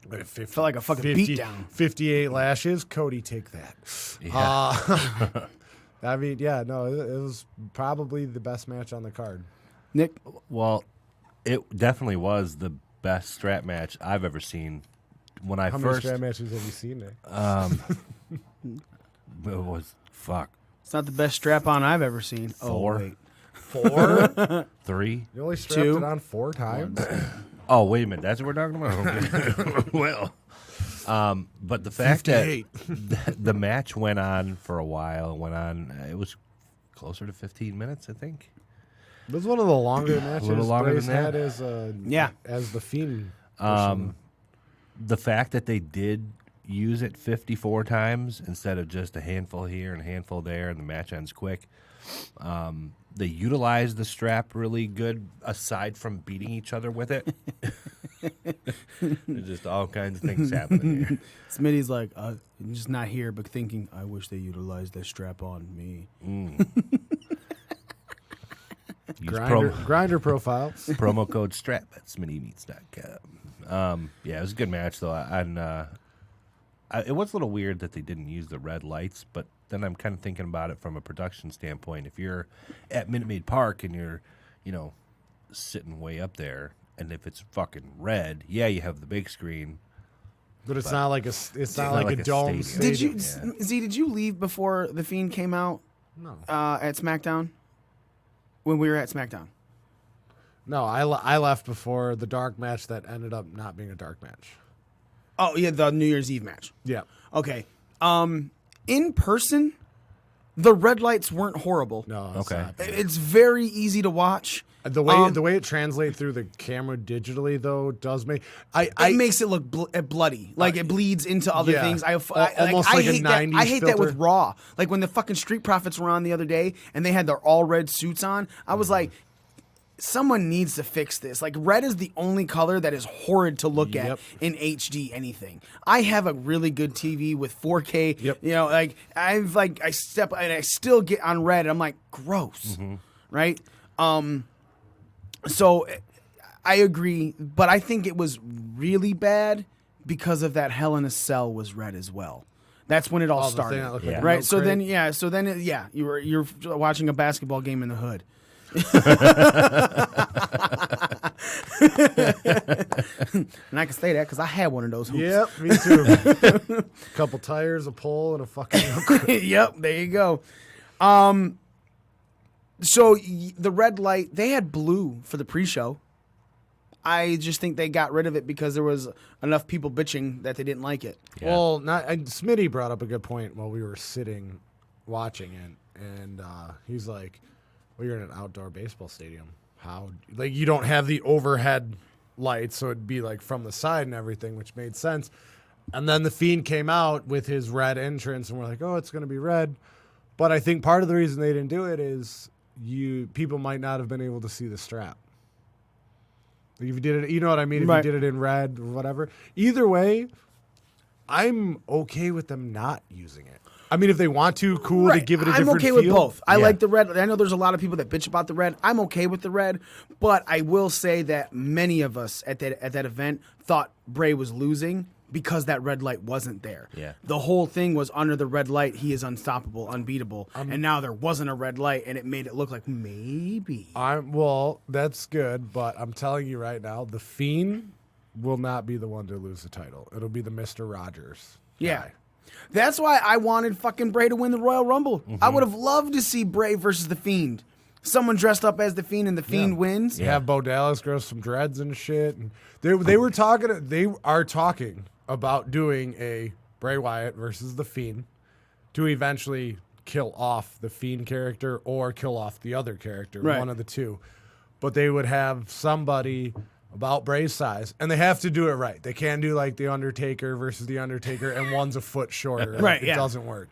Felt like a fucking beatdown. 58 lashes. Cody, take that. Yeah. I mean, yeah, no, it was probably the best match on the card. Nick? Well, it definitely was the best strap match I've ever seen. When I How many first strap matches have you seen, Nick? it was fuck It's not the best strap-on I've ever seen. 4, Oh, wait. 4? 3. You only strapped 2? it on 4 times? Oh, wait a minute. That's what we're talking about? Okay. Well, but the fact 58. that the match went on for a while, it was closer to 15 minutes, I think. It was one of the longer matches little longer Bray's than that. had as the Fiend. The fact that they did use it 54 times instead of just a handful here and a handful there, and the match ends quick. They utilized the strap really good, aside from beating each other with it. There's just all kinds of things happening here. Smitty's like, I'm just not here, but thinking, I wish they utilized that strap on me. Grinder profile. Promo code STRAP at SmittyMeats.com. Yeah, it was a good match, though. It was a little weird that they didn't use the red lights, but then I'm kind of thinking about it from a production standpoint. If you're at Minute Maid Park and you're, sitting way up there, and if it's fucking red, yeah, you have the big screen. But it's not like a dome stadium. stadium. Did you leave before The Fiend came out? No. At SmackDown? When we were at SmackDown? No, I left before the dark match that ended up not being a dark match. Oh, yeah, the New Year's Eve match. Yeah. Okay. In person, the red lights weren't horrible. No. It's Okay. not. It's very easy to watch. The way it translates through the camera digitally, though, does make It makes it look bloody, like it bleeds into other yeah. things. Almost like a hate 90s I hate that with filter. Raw. Like when the fucking Street Profits were on the other day and they had their all red suits on. I was like, someone needs to fix this. Like red is the only color that is horrid to look at in HD anything. I have a really good TV with 4K. Yep. I step and I still get on red. And I'm like, gross, right? So I agree, but I think it was really bad because of that Hell in a Cell was red as well. That's when it all the thing started, that looked like a right? milk So crate. then, you're watching a basketball game in the hood. And I can say that because I had one of those hoops. Yep, me too. Couple tires, a pole, and a fucking. Yep, there you go. So the red light, they had blue for the pre-show. I just think they got rid of it because there was enough people bitching that they didn't like it. Yeah. Well, Smitty brought up a good point while we were sitting watching it, and he's like, "Well, you're in an outdoor baseball stadium. How you don't have the overhead lights, so it'd be like from the side and everything," which made sense. And then the Fiend came out with his red entrance, and we're like, "Oh, it's going to be red." But I think part of the reason they didn't do it is people might not have been able to see the strap. If you did it, you know what I mean? If Right. you did it in red or whatever. Either way, I'm okay with them not using it. I mean, if they want to, cool, to give it a different I'm okay feel. with both. I Yeah. like the red. I know there's a lot of people that bitch about the red. I'm okay with the red, but I will say that many of us at that event thought Bray was losing because that red light wasn't there. Yeah. The whole thing was under the red light, he is unstoppable, unbeatable. And now there wasn't a red light, and it made it look like maybe. Well, that's good, but I'm telling you right now, the Fiend will not be the one to lose the title. It'll be the Mr. Rogers. Yeah. That's why I wanted fucking Bray to win the Royal Rumble. I would have loved to see Bray versus The Fiend. Someone dressed up as The Fiend and The Fiend wins. You have Bo Dallas grow some dreads and shit. And they are talking about doing a Bray Wyatt versus The Fiend to eventually kill off the Fiend character or kill off the other character, Right. one of the two. But they would have somebody about Bray's size, and they have to do it right. They can't do like The Undertaker versus The Undertaker and one's a foot shorter. Right, It yeah. doesn't work.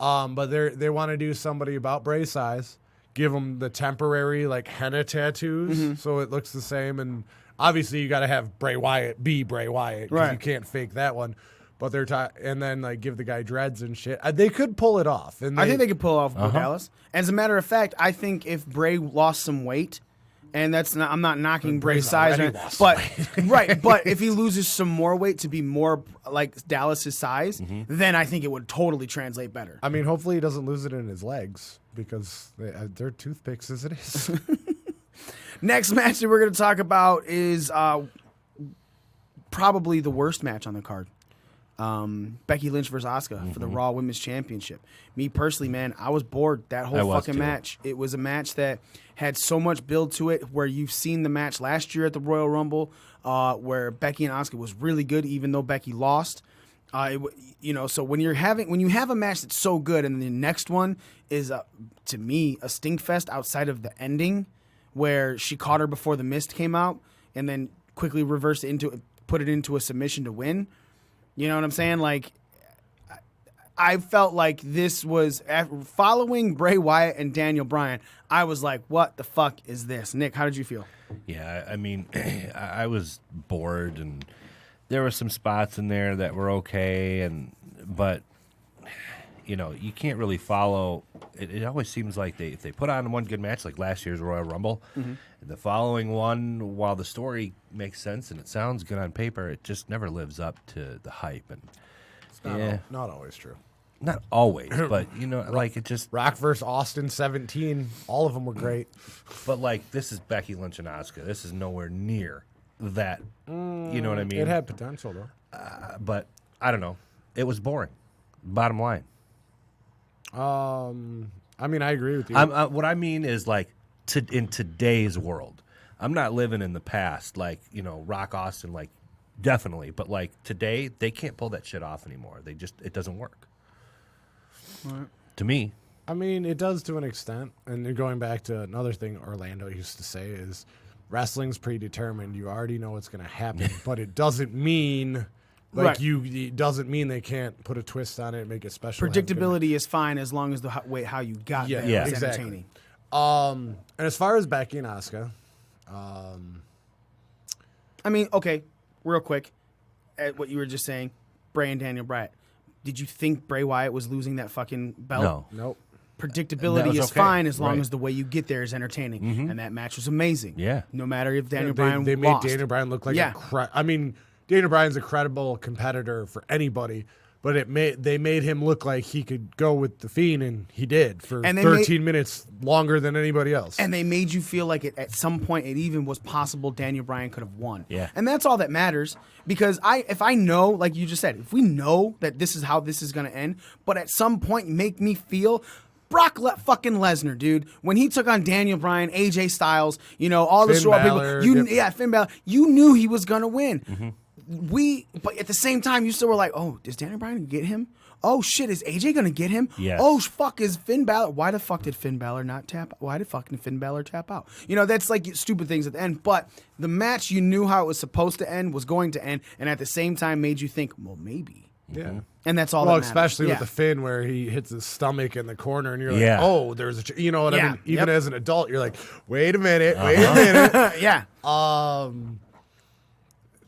But they want to do somebody about Bray's size, give them the temporary like henna tattoos so it looks the same, and obviously you got to have Bray Wyatt be Bray Wyatt, 'cause Right. you can't fake that one. But and then like give the guy dreads and shit. They could pull it off. And I think they could pull off Bo Dallas. As a matter of fact, I think if Bray lost some weight And I'm not knocking Bray's Bray's size, already lost but weight. right. But if he loses some more weight to be more like Dallas's size, then I think it would totally translate better. I mean, hopefully he doesn't lose it in his legs because they're toothpicks as it is. Next match that we're going to talk about is probably the worst match on the card. Becky Lynch versus Asuka for the Raw Women's Championship. Me personally, man, I was bored that whole fucking match. It was a match that had so much build to it, where you've seen the match last year at the Royal Rumble, where Becky and Asuka was really good, even though Becky lost. So when you have a match that's so good, and the next one is to me a stink fest outside of the ending, where she caught her before the mist came out, and then quickly reversed it put it into a submission to win. You know what I'm saying? Like, I felt like this was following Bray Wyatt and Daniel Bryan. I was like, what the fuck is this? Nick, how did you feel? Yeah, I mean, I was bored, and there were some spots in there that were okay, but you can't really follow. It always seems like if they put on one good match, like last year's Royal Rumble, the following one, while the story makes sense and it sounds good on paper, it just never lives up to the hype. And It's not always true. Not always, but like it just Rock versus Austin 17. All of them were great. But like this is Becky Lynch and Asuka. This is nowhere near that. You know what I mean? It had potential though. But I don't know. It was boring. Bottom line. I mean, I agree with you. What I mean is like in today's world. I'm not living in the past, like Rock Austin, like definitely. But like today, they can't pull that shit off anymore. It doesn't work. Right. To me. I mean, it does to an extent. And then going back to another thing Orlando used to say is wrestling's predetermined. You already know what's going to happen, but it doesn't mean it doesn't mean they can't put a twist on it and make it special. Predictability is fine as long as the way how you got there is exactly. entertaining. And as far as Becky and Asuka, I mean, okay, real quick, at what you were just saying, Bray and Daniel Bryan. Did you think Bray Wyatt was losing that fucking belt? No. Nope. Predictability is okay. fine as long Right. as the way you get there is entertaining. And that match was amazing. Yeah. No matter if Daniel They Bryan made lost. Daniel Bryan look like Daniel Bryan's a credible competitor for anybody, but they made him look like he could go with the Fiend, and he did for 13 minutes longer than anybody else. And they made you feel like at some point it even was possible Daniel Bryan could have won. Yeah. And that's all that matters, because if I know, like you just said, if we know that this is how this is going to end, but at some point make me feel fucking Lesnar, dude, when he took on Daniel Bryan, AJ Styles, all the Finn short Balor, people, Finn Balor, you knew he was going to win. But at the same time, you still were like, oh, is Daniel Bryan going to get him? Oh, shit, is AJ going to get him? Yes. Oh, fuck, is Finn Balor? Why the fuck did Finn Balor not tap? Why did fucking Finn Balor tap out? That's like stupid things at the end. But the match, you knew how it was supposed to end, was going to end, and at the same time made you think, well, maybe. Yeah. And that's all Well, that matters. especially Yeah. with the Finn where he hits his stomach in the corner, and you're like, Yeah. oh, there's you know what I Yeah. mean? Even Yep. as an adult, you're like, wait a minute. Yeah.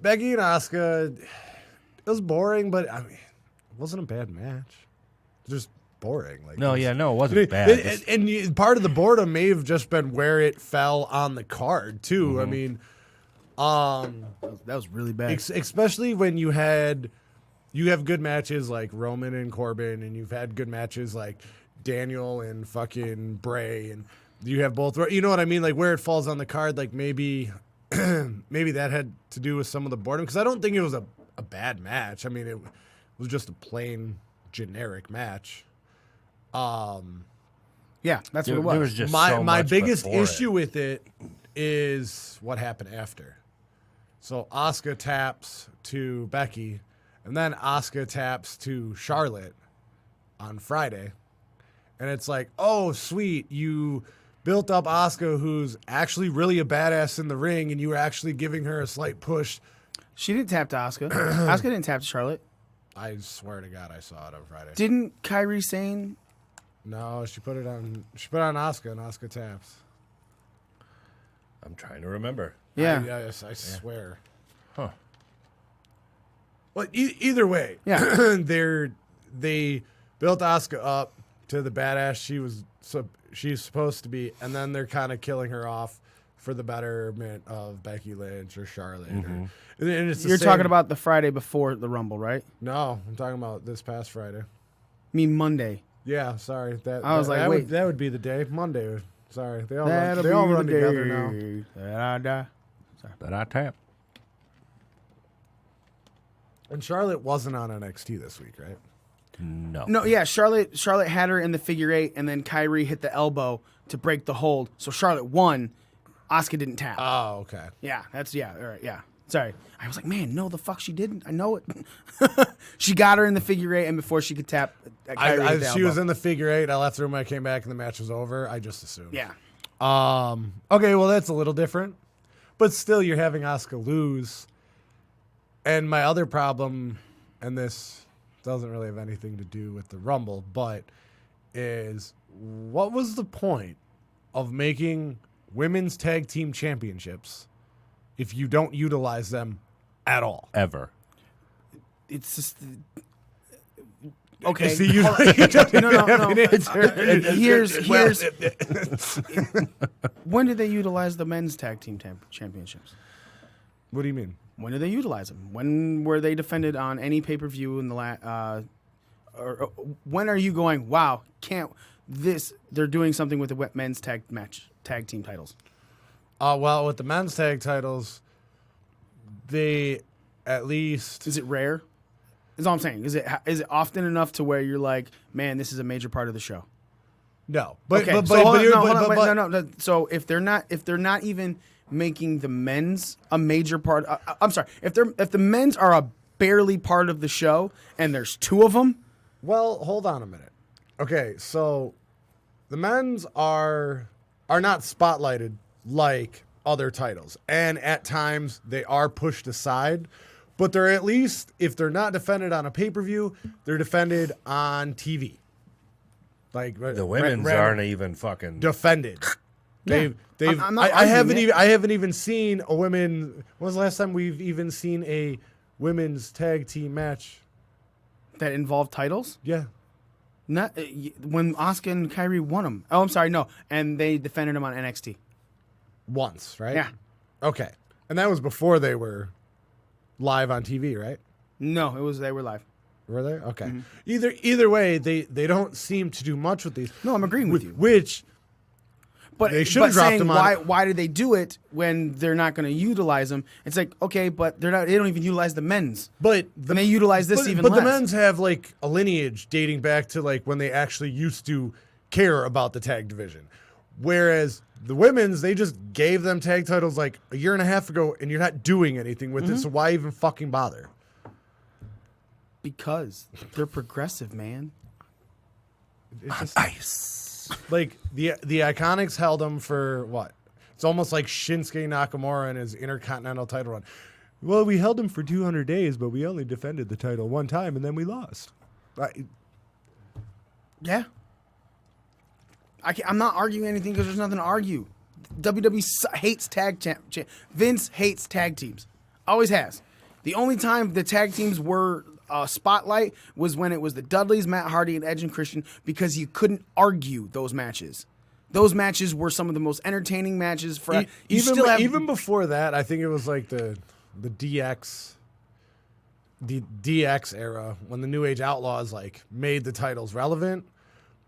Becky and Asuka, it was boring, but I mean, it wasn't a bad match. Just boring. Like It wasn't bad. Part of the boredom may have just been where it fell on the card too. I mean, That was really bad. especially when you have good matches like Roman and Corbin, and you've had good matches like Daniel and fucking Bray, and you have both. You know what I mean? Like where it falls on the card, like maybe that had to do with some of the boredom, because I don't think it was a bad match. I mean, it was just a plain generic match. Yeah, that's what it was. There was just my so my much biggest before issue with it is what happened after. So Asuka taps to Becky, and then Asuka taps to Charlotte on Friday. And it's like, oh, sweet, you built up Asuka, who's actually really a badass in the ring, and you were actually giving her a slight push. She didn't tap to Asuka. Asuka didn't tap to Charlotte. I swear to God, I saw it on Friday. Didn't Kyrie Sane? No, she put it on Asuka, and Asuka taps. I'm trying to remember. Yeah. I swear. Huh. Well, either way, Yeah. they built Asuka up to the badass she's supposed to be, and then they're kind of killing her off for the betterment of Becky Lynch or Charlotte. Mm-hmm. And it's the You're same- talking about the Friday before the Rumble, right? No, I'm talking about this past Friday. I mean Monday. Yeah, sorry. I was like, wait. that would be the day. Monday. Sorry. They all That'll run be the together day now. that I die. That I tap. And Charlotte wasn't on NXT this week, right? No. No, yeah, Charlotte had her in the figure 8, and then Kyrie hit the elbow to break the hold. So Charlotte won. Asuka didn't tap. Oh, okay. Yeah, all right, yeah. Sorry. I was like, man, no, the fuck she didn't. I know it. She got her in the figure 8, and before she could tap, Kyrie hit the She elbow. was in the figure 8. I left the room. I came back, and the match was over. I just assumed. Yeah. Okay, well, that's a little different. But still, you're having Asuka lose. And my other problem, and this doesn't really have anything to do with the Rumble, but is what was the point of making women's tag team championships if you don't utilize them at all? Ever. It's just okay. See, you don't have an answer. Here's when did they utilize the men's tag team championships? What do you mean? When did they utilize them? When were they defended on any pay-per-view in the or when are you going, wow, they're doing something with the men's tag team titles? Well, with the men's tag titles, they at least... Is it rare? Is all I'm saying. Is it often enough to where you're like, man, this is a major part of the show? No. But, okay, but so if they're not even making the men's a major part, I'm sorry, if the men's are a barely part of the show and there's 2 of them. Well, hold on a minute. Okay, so the men's are not spotlighted like other titles, and at times they are pushed aside, but they're at least, if they're not defended on a pay-per-view, they're defended on TV. Like The women's aren't even fucking defended. Yeah. They've. I'm not I haven't arguing even. I haven't even seen a women. When was the last time we've even seen a women's tag team match that involved titles? Yeah. Not when Asuka and Kyrie won them. Oh, I'm sorry, no, and they defended them on NXT once, right? Yeah. Okay, and that was before they were live on TV, right? No, they were live. Were they? Okay. Mm-hmm. Either way, they don't seem to do much with these. No, I'm agreeing with you. Which. But they should have dropped saying them on. Why did they do it when they're not going to utilize them? It's like, okay, but they don't even utilize the men's. But and they utilize this even but less. the men's have like a lineage dating back to like when they actually used to care about the tag division. Whereas the women's, they just gave them tag titles like a year and a half ago, and you're not doing anything with it, so why even fucking bother? Because they're progressive, man. It's just, ice. Like the Iconics held them for what? It's almost like Shinsuke Nakamura and his Intercontinental title run. Well, we held him for 200 days, but we only defended the title one time, and then we lost. Yeah. I'm not arguing anything because there's nothing to argue. WWE hates Vince hates tag teams. Always has. The only time the tag teams were spotlight was when it was the Dudleys, Matt Hardy, and Edge and Christian, because you couldn't argue those matches. Those matches were some of the most entertaining matches for even before that. I think it was like the DX era when the New Age Outlaws like made the titles relevant.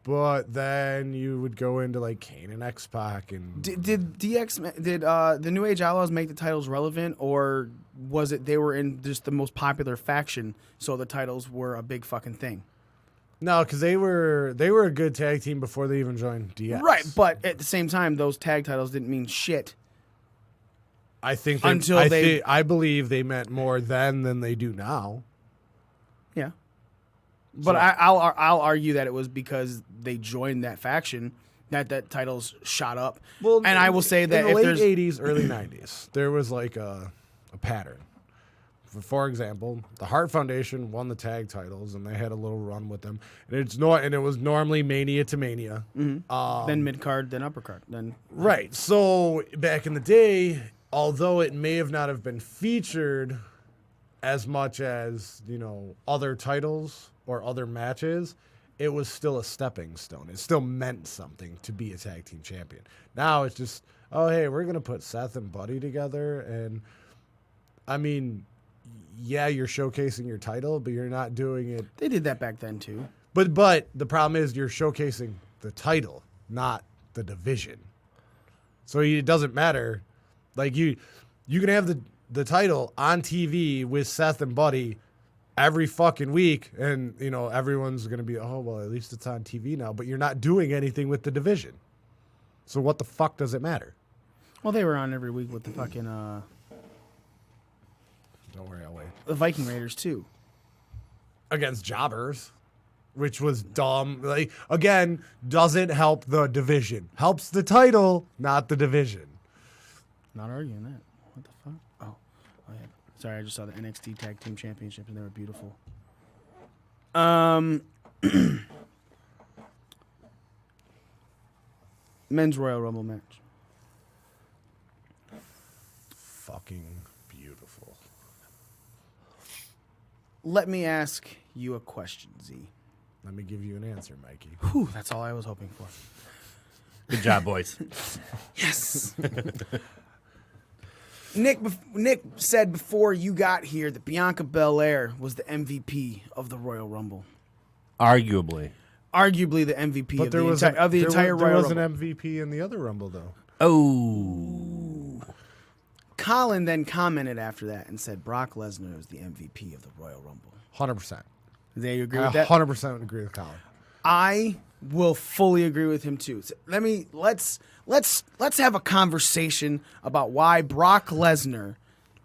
But then you would go into like Kane and X-Pac and did the New Age Outlaws make the titles relevant, or was it they were in just the most popular faction, so the titles were a big fucking thing? No, because they were a good tag team before they even joined DX. Right, but at the same time, those tag titles didn't mean shit. I think I believe they meant more then than they do now. Yeah. But I'll argue that it was because they joined that faction that titles shot up. Well, and I will say that in the late 80s, early 90s, there was like a pattern. For example, the Hart Foundation won the tag titles, and they had a little run with them. And it was normally Mania to Mania. Mm-hmm. Then mid card, then upper card, then right. So back in the day, although it may have not have been featured as much as other titles or other matches, it was still a stepping stone. It still meant something to be a tag team champion. Now it's just, oh, hey, we're going to put Seth and Buddy together. And, I mean, yeah, you're showcasing your title, but you're not doing it. They did that back then, too. But the problem is you're showcasing the title, not the division. So it doesn't matter. Like, you can have the title on TV with Seth and Buddy every fucking week, and, you know, everyone's going to be, oh, well, at least it's on TV now, but you're not doing anything with the division. So what the fuck does it matter? Well, they were on every week with the fucking, Don't worry, I'll wait. the Viking Raiders, too. Against jobbers, which was dumb. Like, again, doesn't help the division. Helps the title, not the division. Not arguing that. What the fuck? Oh, yeah. Sorry, I just saw the NXT Tag Team Championship, and they were beautiful. Men's Royal Rumble match. Fucking beautiful. Let me ask you a question, Z. Let me give you an answer, Mikey. Whew, that's all I was hoping for. Good job, boys. Yes. Nick said before you got here that Bianca Belair was the MVP of the Royal Rumble. Arguably. Arguably the MVP But of the entire Royal Rumble. There was an MVP in the other Rumble, though. Oh. Colin then commented after that and said Brock Lesnar is the MVP of the Royal Rumble. 100%. Do you agree with that? 100% agree with Colin. I will fully agree with him too. So let's have a conversation about why Brock Lesnar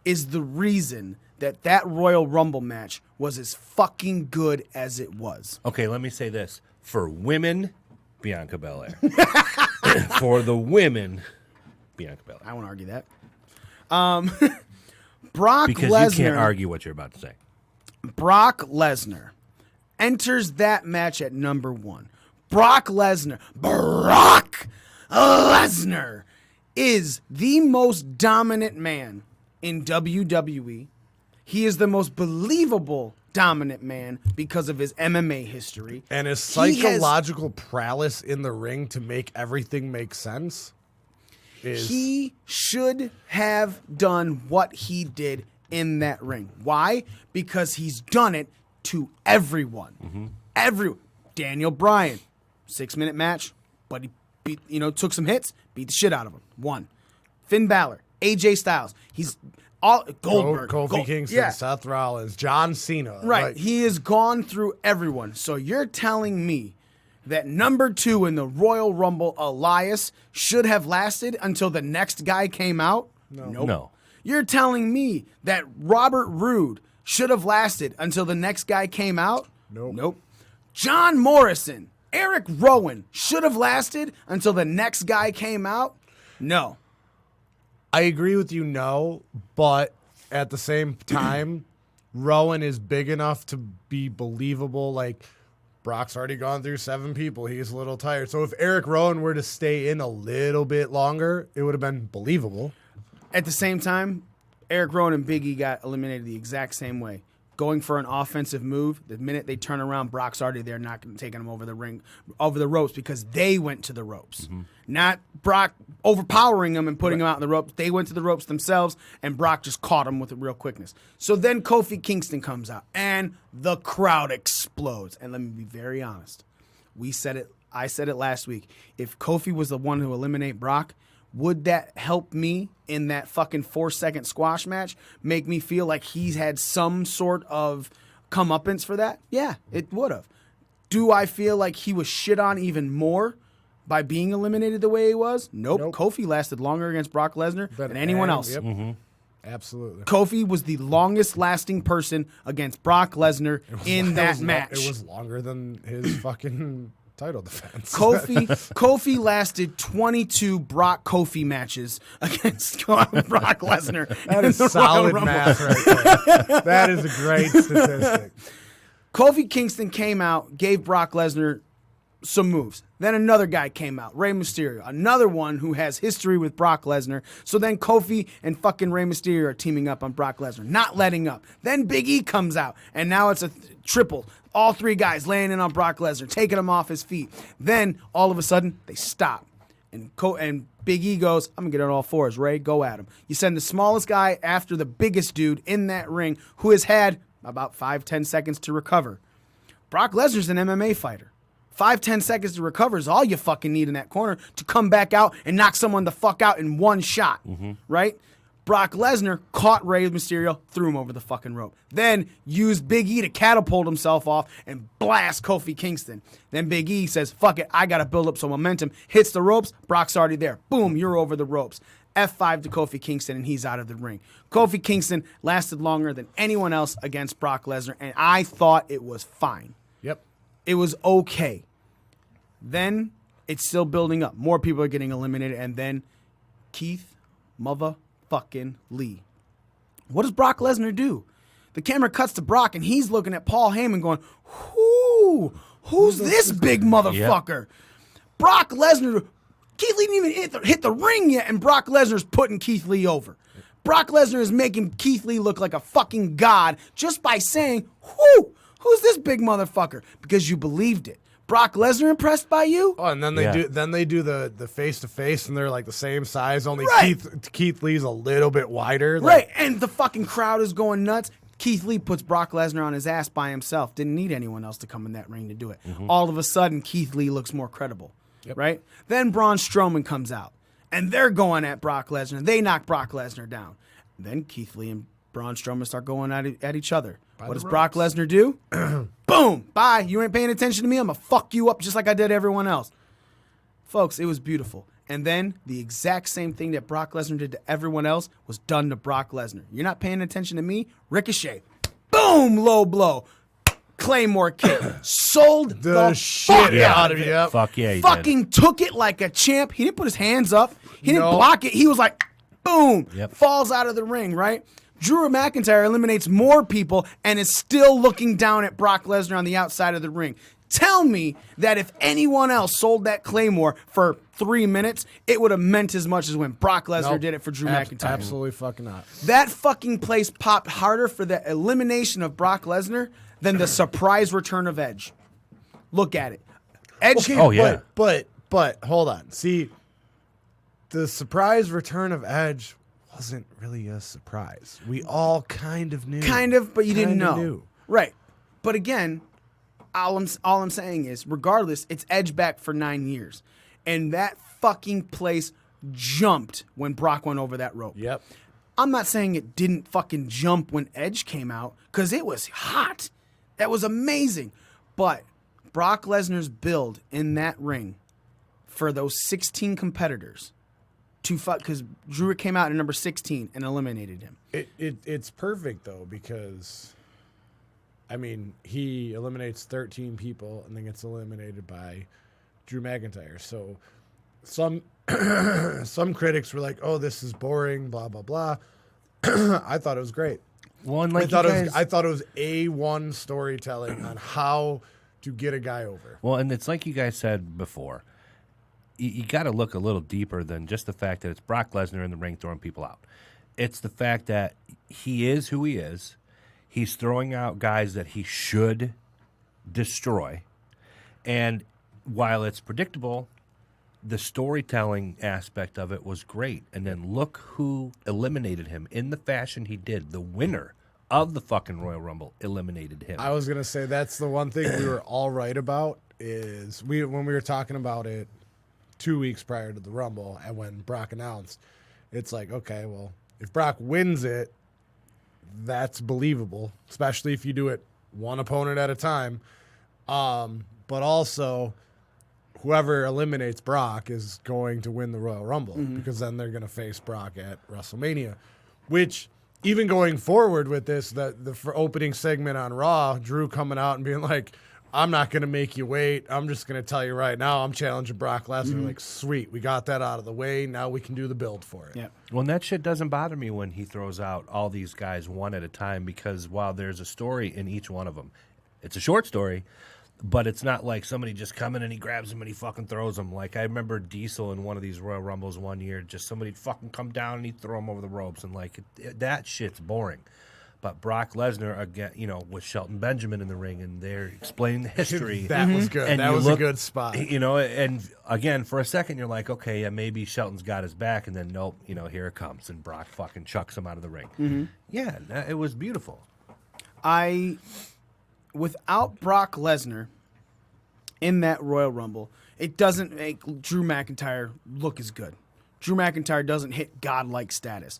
is the reason that Royal Rumble match was as fucking good as it was. Okay, let me say this. For women, Bianca Belair. For the women, Bianca Belair. I won't argue that. Brock Because Lesnar. you can't argue what you're about to say. Brock Lesnar enters that match at number 1. Brock Lesnar is the most dominant man in WWE. He is the most believable dominant man because of his MMA history. And his psychological prowess in the ring to make everything make sense. He should have done what he did in that ring. Why? Because he's done it to everyone. Mm-hmm. Daniel Bryan, 6-minute match, but he took some hits, beat the shit out of him. Won. Finn Balor, AJ Styles. He's all Goldberg, Kofi Kingston, Seth Rollins, John Cena. Right. He has gone through everyone. So you're telling me that number 2 in the Royal Rumble, Elias, should have lasted until the next guy came out? No. Nope. No. You're telling me that Robert Roode should have lasted until the next guy came out? Nope. John Morrison, Eric Rowan should have lasted until the next guy came out? No. I agree with you, no, but at the same time, Rowan is big enough to be believable. Like, Brock's already gone through 7 people. He's a little tired. So if Eric Rowan were to stay in a little bit longer, it would have been believable. At the same time, Eric Rowan and Big E got eliminated the exact same way. Going for an offensive move, the minute they turn around, Brock's already there, not taking him over the ropes because they went to the ropes. Mm-hmm. Not Brock overpowering him and putting him out in the ropes. They went to the ropes themselves, and Brock just caught him with a real quickness. So then Kofi Kingston comes out, and the crowd explodes. And let me be very honest. I said it last week. If Kofi was the one who eliminated Brock, would that help me in that fucking 4-second squash match? Make me feel like he's had some sort of comeuppance for that? Yeah, it would have. Do I feel like he was shit on even more by being eliminated the way he was? Nope. Kofi lasted longer against Brock Lesnar than anyone else. Yep. Mm-hmm. Absolutely. Kofi was the longest lasting person against Brock Lesnar in that match. It was longer than his fucking title defense. Kofi lasted 22 Brock Kofi matches against Brock Lesnar. That is solid math right there. That is a great statistic. Kofi Kingston came out, gave Brock Lesnar some moves. Then another guy came out, Rey Mysterio, another one who has history with Brock Lesnar. So then Kofi and fucking Rey Mysterio are teaming up on Brock Lesnar, not letting up. Then Big E comes out, and now it's a triple. All three guys laying in on Brock Lesnar, taking him off his feet. Then all of a sudden they stop, and Big E goes, "I'm gonna get on all fours. Ray, go at him." You send the smallest guy after the biggest dude in that ring, who has had about 5-10 seconds to recover. Brock Lesnar's an MMA fighter. 5-10 seconds to recover is all you fucking need in that corner to come back out and knock someone the fuck out in one shot, right? Brock Lesnar caught Rey Mysterio, threw him over the fucking rope. Then used Big E to catapult himself off and blast Kofi Kingston. Then Big E says, fuck it, I got to build up some momentum. Hits the ropes, Brock's already there. Boom, you're over the ropes. F5 to Kofi Kingston, and he's out of the ring. Kofi Kingston lasted longer than anyone else against Brock Lesnar, and I thought it was fine. Yep. It was okay. Then it's still building up. More people are getting eliminated, and then Keith motherfucking Lee. What does Brock Lesnar do? The camera cuts to Brock, and he's looking at Paul Heyman going, who's this big motherfucker? Yep. Brock Lesnar, Keith Lee didn't even hit the ring yet, and Brock Lesnar's putting Keith Lee over. Brock Lesnar is making Keith Lee look like a fucking god just by saying, who's this big motherfucker? Because you believed it. Brock Lesnar impressed by you? Oh, and then they do the face to face, and they're like the same size. Only Right. Keith Lee's a little bit wider. Right, and the fucking crowd is going nuts. Keith Lee puts Brock Lesnar on his ass by himself. Didn't need anyone else to come in that ring to do it. All of a sudden, Keith Lee looks more credible. Yep. Right? Then Braun Strowman comes out, and they're going at Brock Lesnar. They knock Brock Lesnar down. Then Keith Lee and Braun Strowman start going at each other. What does Brock Lesnar do? Boom! Bye! You ain't paying attention to me, I'm gonna fuck you up just like I did everyone else. Folks, it was beautiful. And then the exact same thing that Brock Lesnar did to everyone else was done to Brock Lesnar. You're not paying attention to me? Ricochet. Boom! Low blow. Claymore kick. Sold the shit fuck out of it. Yep. Fuck yeah, he Fucking took it like a champ. He didn't put his hands up. He didn't block it. He was like, boom. Yep. Falls out of the ring, right? Drew McIntyre eliminates more people and is still looking down at Brock Lesnar on the outside of the ring. Tell me that if anyone else sold that Claymore for 3 minutes, it would have meant as much as when Brock Lesnar did it for Drew McIntyre. Absolutely fucking not. That fucking place popped harder for the elimination of Brock Lesnar than the surprise return of Edge. Look at it. Edge. Oh, yeah. But hold on. See, the surprise return of Edge wasn't really a surprise. We all kind of knew. Kind of, but you didn't Kinda know. knew. Right. But again, all I'm saying is, regardless, it's Edge back for 9 years. And that fucking place jumped when Brock went over that rope. Yep. I'm not saying it didn't fucking jump when Edge came out, because it was hot. That was amazing. But Brock Lesnar's build in that ring for those 16 competitors, because Drew came out at number 16 and eliminated him. It's perfect, though, because, I mean, he eliminates 13 people and then gets eliminated by Drew McIntyre. So some critics were like, oh, this is boring, blah, blah, blah. I thought it was great. Well, and like I thought it was A1 storytelling on how to get a guy over. Well, and it's like you guys said before. You got to look a little deeper than just the fact that it's Brock Lesnar in the ring throwing people out. It's the fact that he is who he is. He's throwing out guys that he should destroy. And while it's predictable, the storytelling aspect of it was great. And then look who eliminated him in the fashion he did. The winner of the fucking Royal Rumble eliminated him. I was going to say that's the one thing we were all right about is when we were talking about it 2 weeks prior to the Rumble and when Brock announced, it's like, okay, well, if Brock wins it, that's believable, especially if you do it one opponent at a time. But also, whoever eliminates Brock is going to win the Royal Rumble because then they're going to face Brock at WrestleMania, which even going forward with this, the opening segment on Raw, Drew coming out and being like, I'm not going to make you wait. I'm just going to tell you right now, I'm challenging Brock Lesnar. Like, sweet, we got that out of the way. Now we can do the build for it. Yeah. Well, and that shit doesn't bother me when he throws out all these guys one at a time because while there's a story in each one of them, it's a short story. But it's not like somebody just coming and he grabs him and he fucking throws him. Like I remember Diesel in one of these Royal Rumbles one year, just somebody'd fucking come down and he'd throw him over the ropes, and like that shit's boring. But Brock Lesnar, again, with Shelton Benjamin in the ring, and they're explaining the history. That was good. And that you was look, a good spot. And again, for a second, you're like, okay, yeah, maybe Shelton's got his back, and then nope, here it comes, and Brock fucking chucks him out of the ring. Yeah, it was beautiful. Without Brock Lesnar in that Royal Rumble, it doesn't make Drew McIntyre look as good. Drew McIntyre doesn't hit godlike status.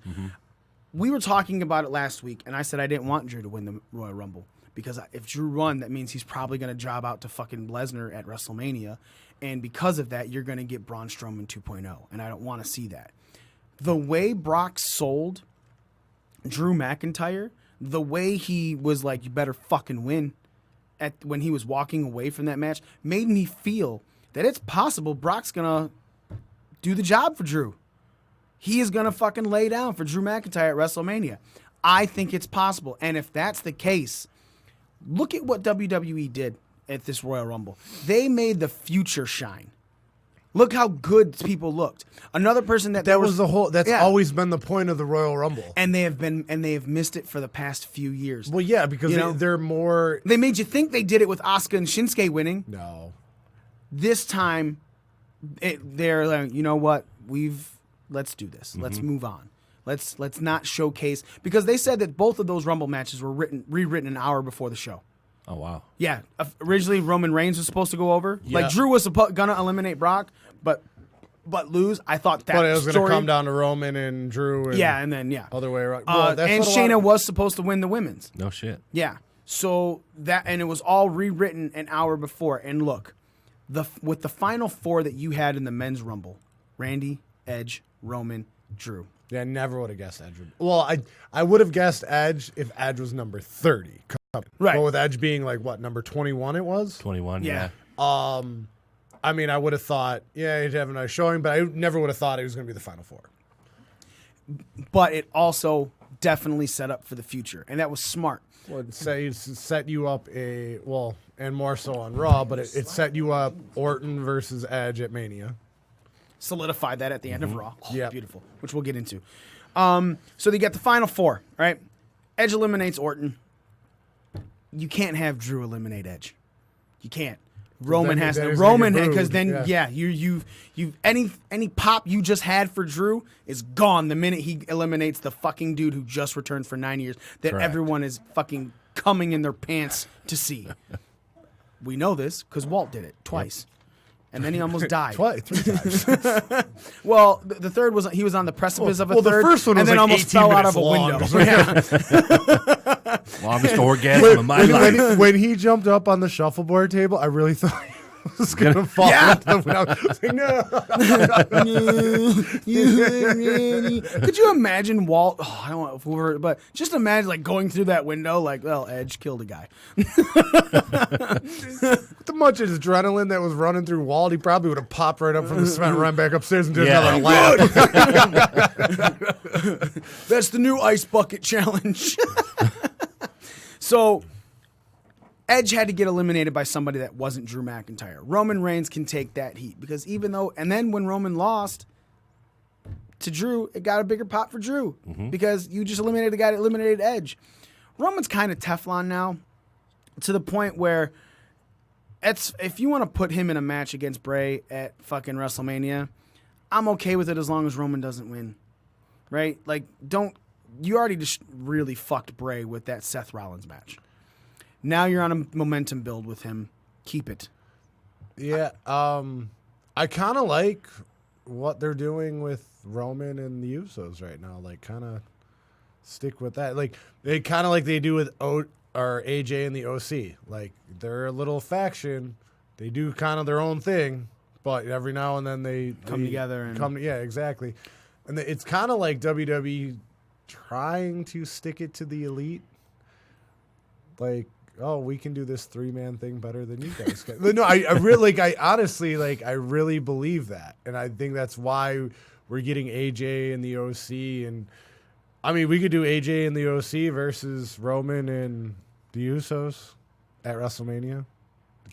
We were talking about it last week, and I said I didn't want Drew to win the Royal Rumble because if Drew won, that means he's probably going to job out to fucking Lesnar at WrestleMania, and because of that, you're going to get Braun Strowman 2.0, and I don't want to see that. The way Brock sold Drew McIntyre, the way he was like, you better fucking win when he was walking away from that match, made me feel that it's possible Brock's going to do the job for Drew. He is going to fucking lay down for Drew McIntyre at WrestleMania. I think it's possible. And if that's the case, look at what WWE did at this Royal Rumble. They made the future shine. Look how good people looked. Another person that was the whole. That's always been the point of the Royal Rumble. And they have missed it for the past few years. Well, yeah, because they're more. They made you think they did it with Asuka and Shinsuke winning. No. This time, they're like, you know what? Let's do this. Let's move on. Let's not showcase, because they said that both of those Rumble matches were rewritten an hour before the show. Oh wow. Yeah. Originally, Roman Reigns was supposed to go over. Yeah. Like Drew was gonna eliminate Brock, but lose. I thought that. But it was going to come down to Roman and Drew. And other way around. Well, and Shayna was supposed to win the women's. No shit. Yeah. So and it was all rewritten an hour before. And look, with the final four that you had in the men's Rumble, Randy, Edge, Roman, Drew. Yeah, I never would have guessed Edge. Well, I would have guessed Edge if Edge was number 30. Right. But with Edge being like, what, number 21 it was? 21, Yeah. I mean, I would have thought, yeah, he'd have a nice showing, but I never would have thought he was going to be the final four. But it also definitely set up for the future, and that was smart. Well, it set you up and more so on Raw, but it set you up Orton versus Edge at Mania. Solidified that at the end of Raw. Oh, Yeah. Beautiful, which we'll get into. So they get the final four, right? Edge eliminates Orton. You can't have Drew eliminate Edge. You can't. Roman has to. Roman, because then you've any pop you just had for Drew is gone the minute he eliminates the fucking dude who just returned for 9 years that Correct. Everyone is fucking coming in their pants to see. We know this because Walt did it twice. And then he almost died. 3 times. Well, the third was he was on the precipice of a the third, first one and was then like almost 18 fell out of minutes a long. window. Yeah. Longest orgasm of my life. when he jumped up on the shuffleboard table, I really thought he was going to fall. Yeah. I was like, no. Could you imagine Walt? Oh, I don't know, but just imagine like going through that window, like, well, Edge killed a guy. With the much adrenaline that was running through Walt, he probably would have popped right up from the cement, run back upstairs, and did another lap. That's the new ice bucket challenge. So Edge had to get eliminated by somebody that wasn't Drew McIntyre. Roman Reigns can take that heat because and then when Roman lost to Drew, it got a bigger pop for Drew because you just eliminated the guy that eliminated Edge. Roman's kind of Teflon now to the point where if you want to put him in a match against Bray at fucking WrestleMania, I'm okay with it as long as Roman doesn't win. Right? Like, you already just really fucked Bray with that Seth Rollins match. Now you're on a momentum build with him. Keep it. Yeah. I kind of like what they're doing with Roman and the Usos right now. Like, kind of stick with that. Like, they kind of like they do with AJ and the OC. Like, they're a little faction. They do kind of their own thing, but every now and then they Come together and yeah, exactly. And it's kind of like WWE trying to stick it to the elite. Like, oh, we can do this 3-man thing better than you guys can. No, I really, I really believe that. And I think that's why we're getting AJ and the OC. And I mean, we could do AJ and the OC versus Roman and the Usos at WrestleMania.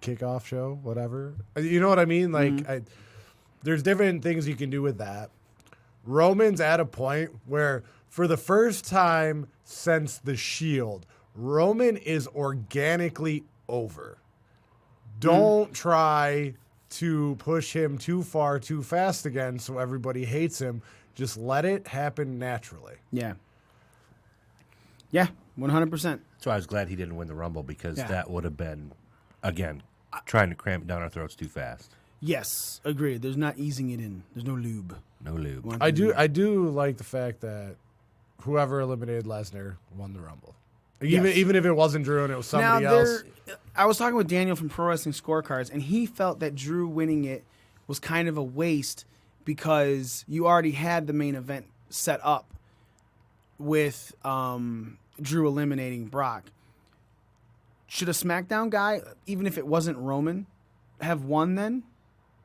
kickoff show, whatever. You know what I mean? Like, there's different things you can do with that. Roman's at a point where, for the first time since the Shield, Roman is organically over. Don't try to push him too far, too fast again so everybody hates him. Just let it happen naturally. Yeah. Yeah, 100%. So I was glad he didn't win the Rumble because Yeah. that would have been, again, trying to cram it down our throats too fast. Yes, agreed. There's not easing it in. There's no lube. No lube. I do like the fact that whoever eliminated Lesnar won the Rumble. Even if it wasn't Drew and it was somebody else. I was talking with Daniel from Pro Wrestling Scorecards, and he felt that Drew winning it was kind of a waste because you already had the main event set up with Drew eliminating Brock. Should a SmackDown guy, even if it wasn't Roman, have won then?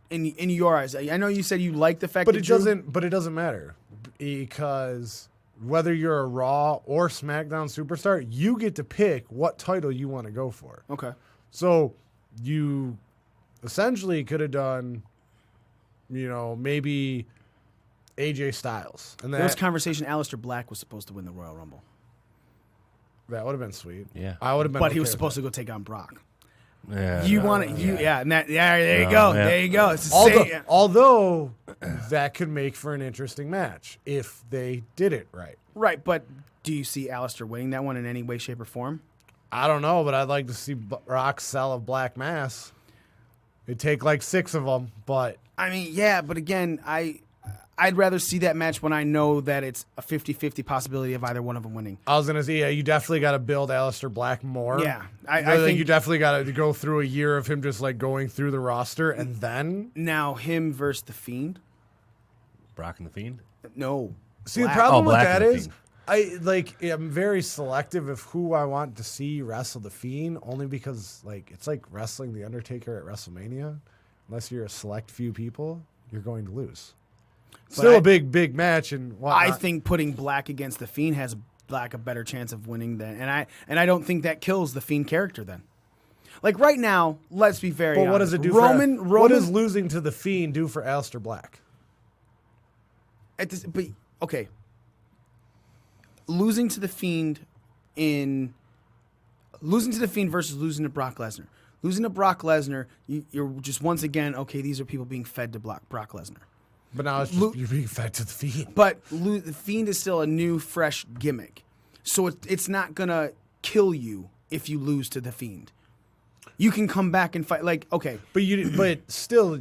In your eyes, I know you said you like the fact, But that it Drew, doesn't. But it doesn't matter because whether you're a Raw or SmackDown superstar, you get to pick what title you want to go for. Okay. So you essentially could have done, maybe AJ Styles, and There was that conversation. Aleister Black was supposed to win the Royal Rumble, would have been sweet. Yeah. I would have been. but he was okay with supposed that. to go take on Brock. Yeah, You no, want it? And that, there you No, go. yeah. There you go. It's the same. Although that could make for an interesting match if they did it right. Right, but do you see Aleister winning that one in any way, shape, or form? I don't know, but I'd like to see Brock sell a black mass. It'd take like 6 of them, but I mean, yeah, but again, I'd rather see that match when I know that it's a 50-50 possibility of either one of them winning. I was going to say, yeah, you definitely got to build Aleister Black more. Yeah, I think you definitely got to go through a year of him just like going through the roster and then. Now him versus the Fiend. Brock and the Fiend? No. See, Black. the problem with Black that and the is, Fiend. I'm very selective of who I want to see wrestle the Fiend, only because it's like wrestling the Undertaker at WrestleMania. Unless you're a select few people, you're going to lose. Still a big match and whatnot. I think putting Black against the Fiend has Black a better chance of winning than, and I don't think that kills the Fiend character then. Like right now, let's be very honest. What does it do Roman, what does losing to the Fiend do for Aleister Black? Okay. Losing to the Fiend versus losing to Brock Lesnar. Losing to Brock Lesnar, you're just once again, okay, these are people being fed to Brock Lesnar. But now it's just, you're being fed to the Fiend. But the Fiend is still a new, fresh gimmick. So it's not going to kill you if you lose to the Fiend. You can come back and fight. Like, okay. But still,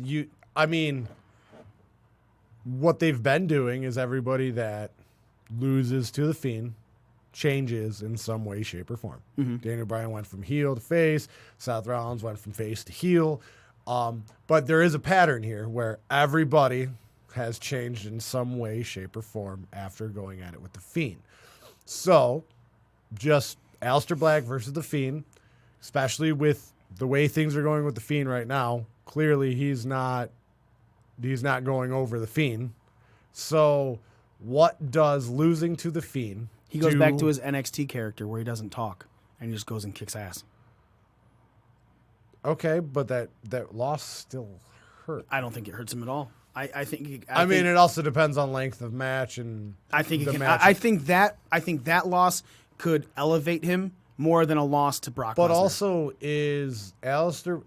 I mean, what they've been doing is everybody that loses to the Fiend changes in some way, shape, or form. Daniel Bryan went from heel to face. Seth Rollins went from face to heel. But there is a pattern here where everybody has changed in some way, shape, or form after going at it with the Fiend. So, just Aleister Black versus the Fiend, especially with the way things are going with the Fiend right now. Clearly, he's not going over the Fiend. So, what does losing to the Fiend? He goes back to his NXT character where he doesn't talk and he just goes and kicks ass. Okay, but that loss still hurt. I don't think it hurts him at all. I think it also depends on length of match and I think the it can, match. I think that loss could elevate him more than a loss to Brock But Lesnar. also is Aleister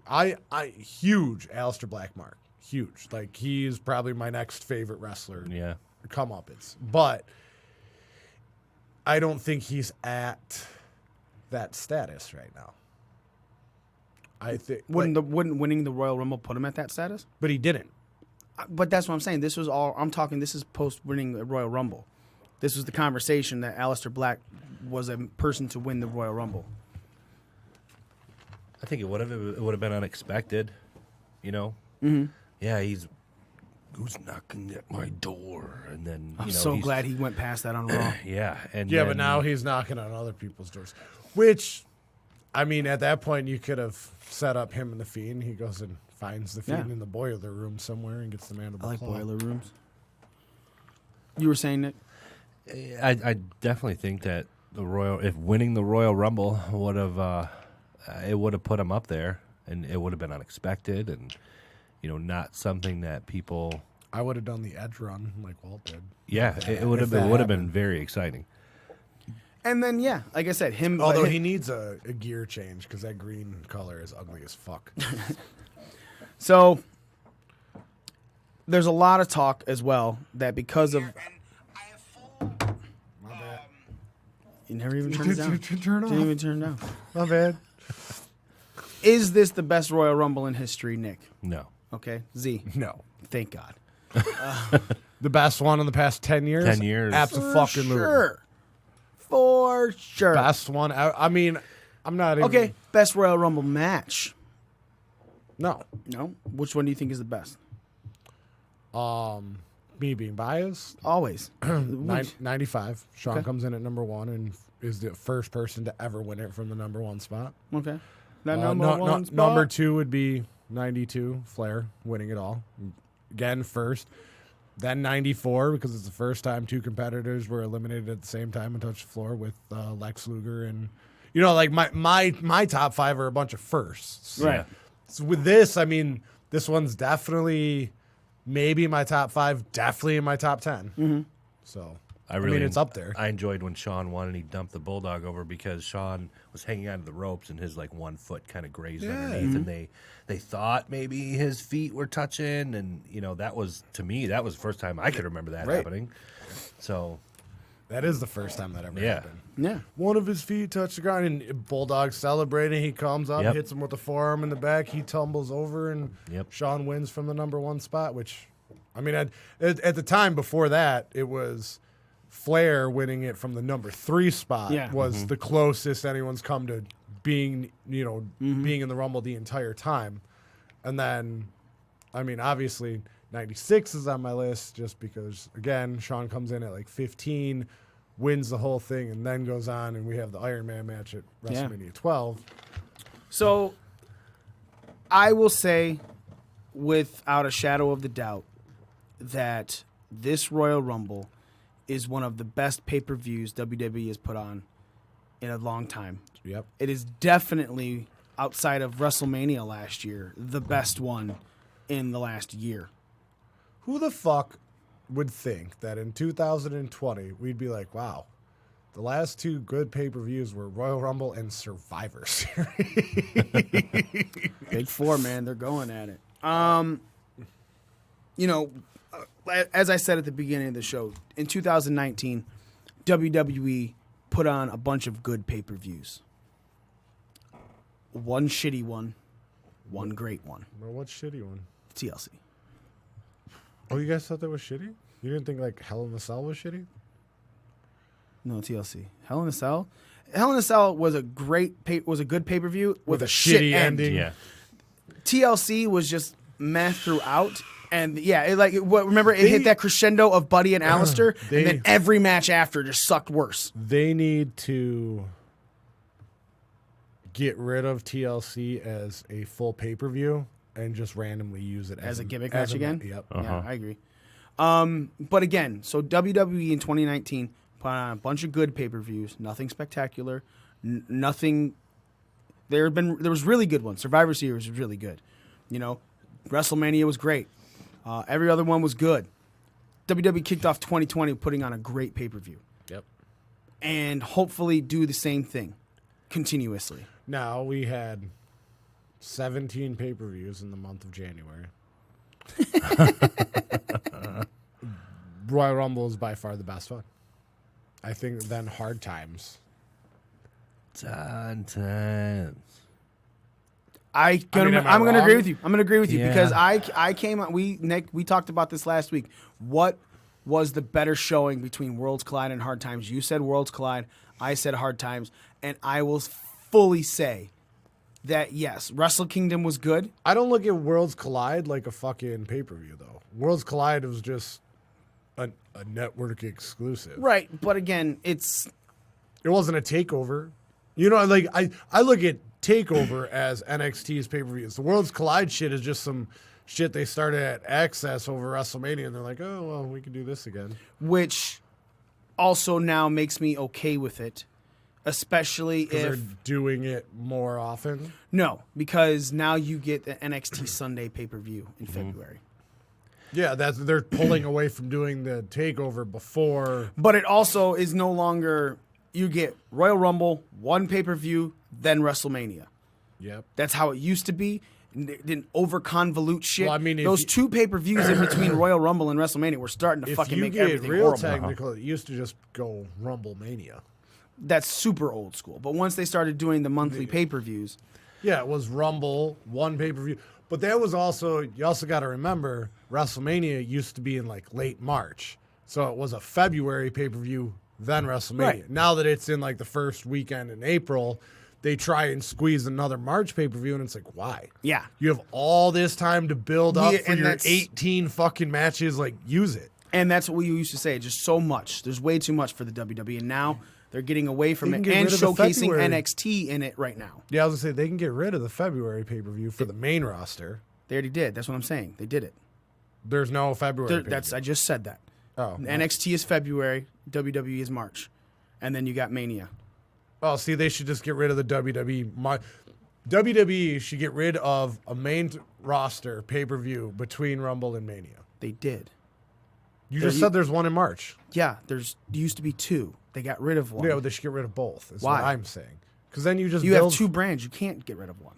huge Aleister Black mark. Huge. Like he's probably my next favorite wrestler. Yeah. Comeuppance. But I don't think he's at that status right now. I think wouldn't winning the Royal Rumble put him at that status? But he didn't. But that's what I'm saying. This is post winning the Royal Rumble. This was the conversation that Aleister Black was a person to win the Royal Rumble. I think it would have been unexpected, Mm-hmm. Yeah, who's knocking at my door, and then I'm so glad he went past that on Raw. Yeah, but now he's knocking on other people's doors. Which, I mean, at that point you could have set up him and the Fiend. He goes and finds the Fiend in the boiler room somewhere and gets the mandible I like claw. boiler rooms. You were saying, Nick? I definitely think that if winning the Royal Rumble would have put him up there and it would have been unexpected and, not something that people. I would have done the edge run like Walt did. Yeah, it would have been very exciting. And then, yeah, like I said, him. Although he needs a gear change because that green color is ugly as fuck. So there's a lot of talk as well that because of. My bad. You never even turned it down. Didn't even turn it down. My bad. Is this the best Royal Rumble in history, Nick? No. Okay, Z. No. Thank God. The best one in the past 10 years? 10 years. Absolutely. For sure. Best one. I mean, I'm not even. Okay, best Royal Rumble match. No. No? Which one do you think is the best? Me being biased. Always. 95. Sean Okay. comes in at number 1 and is the first person to ever win it from the number 1 spot. Okay. That Number spot? 2 would be 92, Flair winning it all. Again, first. Then 94, because it's the first time 2 competitors were eliminated at the same time and touched the floor with Lex Luger. And, like my top 5 are a bunch of firsts. Right. So with this, I mean, this one's definitely maybe my top 5, definitely in my top 10. Mm-hmm. So, I mean, it's up there. I enjoyed when Sean won and he dumped the Bulldog over because Sean was hanging onto the ropes and his 1 foot kind of grazed underneath, and they thought maybe his feet were touching, and that was, to me, that was the first time I could remember that happening. So that is the first time that ever happened. Yeah. One of his feet touched the ground, and Bulldog celebrating. He comes up, hits him with the forearm in the back. He tumbles over, and Sean wins from the number 1 spot, which, I mean, at the time before that, it was Flair winning it from the number 3 spot was the closest anyone's come to being, being in the Rumble the entire time. And then, I mean, obviously 96 is on my list just because, again, Sean comes in at 15, wins the whole thing, and then goes on, and we have the Iron Man match at WrestleMania 12. So I will say, without a shadow of the doubt, that this Royal Rumble is one of the best pay-per-views WWE has put on in a long time. Yep. It is definitely, outside of WrestleMania last year, the best one in the last year. Who the fuck would think that in 2020 we'd be like, wow, the last 2 good pay-per-views were Royal Rumble and Survivor Series? Big 4, man. They're going at it. As I said at the beginning of the show, in 2019, WWE put on a bunch of good pay-per-views. 1 shitty one, 1 great one. Well, what shitty one? TLC. Oh, you guys thought that was shitty? You didn't think Hell in a Cell was shitty? No, TLC. Hell in a Cell. Hell in a Cell was a good pay-per-view with a shitty ending. Yeah. TLC was just meh throughout. And remember it hit that crescendo of Buddy and Alistair, and then every match after just sucked worse. They need to get rid of TLC as a full pay-per-view and just randomly use it as a gimmick match again. Yep. Yeah, I agree. But again, so WWE in 2019 put on a bunch of good pay-per-views, nothing spectacular, nothing. There was really good ones. Survivor Series was really good. WrestleMania was great. Every other one was good. WWE kicked off 2020 putting on a great pay-per-view. Yep. And hopefully do the same thing continuously. Now, we had 17 pay-per-views in the month of January. Royal Rumble is by far the best one. I think then Hard Times. Times. I'm gonna agree with you. I'm gonna agree with you Yeah. because I came on. We talked about this last week. What was the better showing between Worlds Collide and Hard Times? You said Worlds Collide. I said Hard Times, and I will fully say that yes, Wrestle Kingdom was good. I don't look at Worlds Collide like a fucking pay-per-view though. Worlds Collide was just a network exclusive. Right, but again, it wasn't a takeover. I look at TakeOver as NXT's pay-per-views. The Worlds Collide shit is just some shit they started at Access over WrestleMania, and they're like, oh, well, we can do this again. which also now makes me okay with it especially if they're doing it more often. No, because now you get the NXT Sunday pay-per-view in February. Yeah, they're pulling away from doing the takeover before. But it also is no longer you get Royal Rumble, one pay-per-view, then WrestleMania. Yep. That's how it used to be. It didn't over-convolute shit. Well, I mean, those two pay-per-views in between Royal Rumble and WrestleMania were starting to fucking make everything If you get real horrible. technical, it used to just go Rumble Mania. That's super old school. But once they started doing the monthly pay-per-views. Yeah, it was Rumble, one pay-per-view. But that was also, you also got to remember, WrestleMania used to be in like late March. So it was a February pay-per-view, then WrestleMania. Right. Now that it's in like the first weekend in April, they try and squeeze another March pay-per-view, and it's like, why? Yeah. You have all this time to build up for and your that's- 18 fucking matches. Like, use it. And that's what we used to say. Just so much. There's way too much for the WWE. And now they're getting away from They it can get and rid of the showcasing February. NXT in it right now. Yeah, I was going to say, they can get rid of the February pay-per-view for the main roster. They already did. That's what I'm saying. They did it. There's no February That's I just said that. Oh. NXT is February, WWE is March. And then you got Mania. Oh, see, they should just get rid of the WWE. WWE should get rid of a main roster pay-per-view between Rumble and Mania. They did. You just said there's one in March. Yeah, there used to be two. They got rid of one. Yeah, well, they should get rid of both. Is Why? what I'm saying. Because then you just You build have two brands. You can't get rid of one.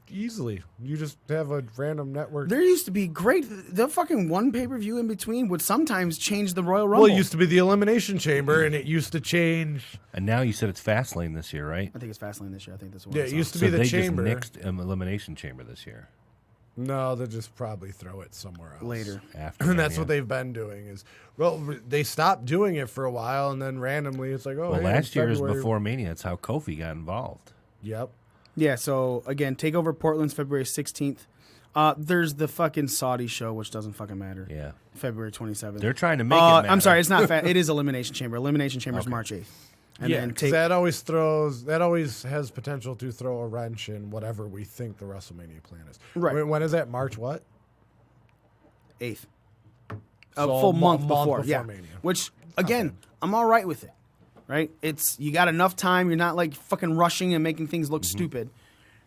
easily. You just have a random network. There used to be great. The fucking one pay-per-view in between would sometimes change the Royal Rumble. Well, it used to be the Elimination Chamber, and it used to change. And now you said it's Fastlane this year, right? I think it's Fastlane this year. I think that's what Yeah, I it saw. used to So be the they Chamber. just nixed Elimination Chamber this year. No, they'll just probably throw it somewhere else. Later. After And that's Mania. what they've been doing is, well, they stopped doing it for a while, and then randomly it's like, oh, Well, hey, last it's year was February. before Mania. That's how Kofi got involved. Yep. Yeah, so again, TakeOver Portland's February 16th. There's the fucking Saudi show, which doesn't fucking matter. Yeah. February 27th. They're trying to make it matter. I'm sorry, it's not. It is Elimination Chamber. Elimination Chamber is March 8th. And Yeah, then 'cause that always has potential to throw a wrench in whatever we think the WrestleMania plan is. Right. When is that? March what? 8th. A So full a month month before. before Yeah. Mania. Which, again, I'm all right with it. Right? You got enough time. You're not like fucking rushing and making things look stupid.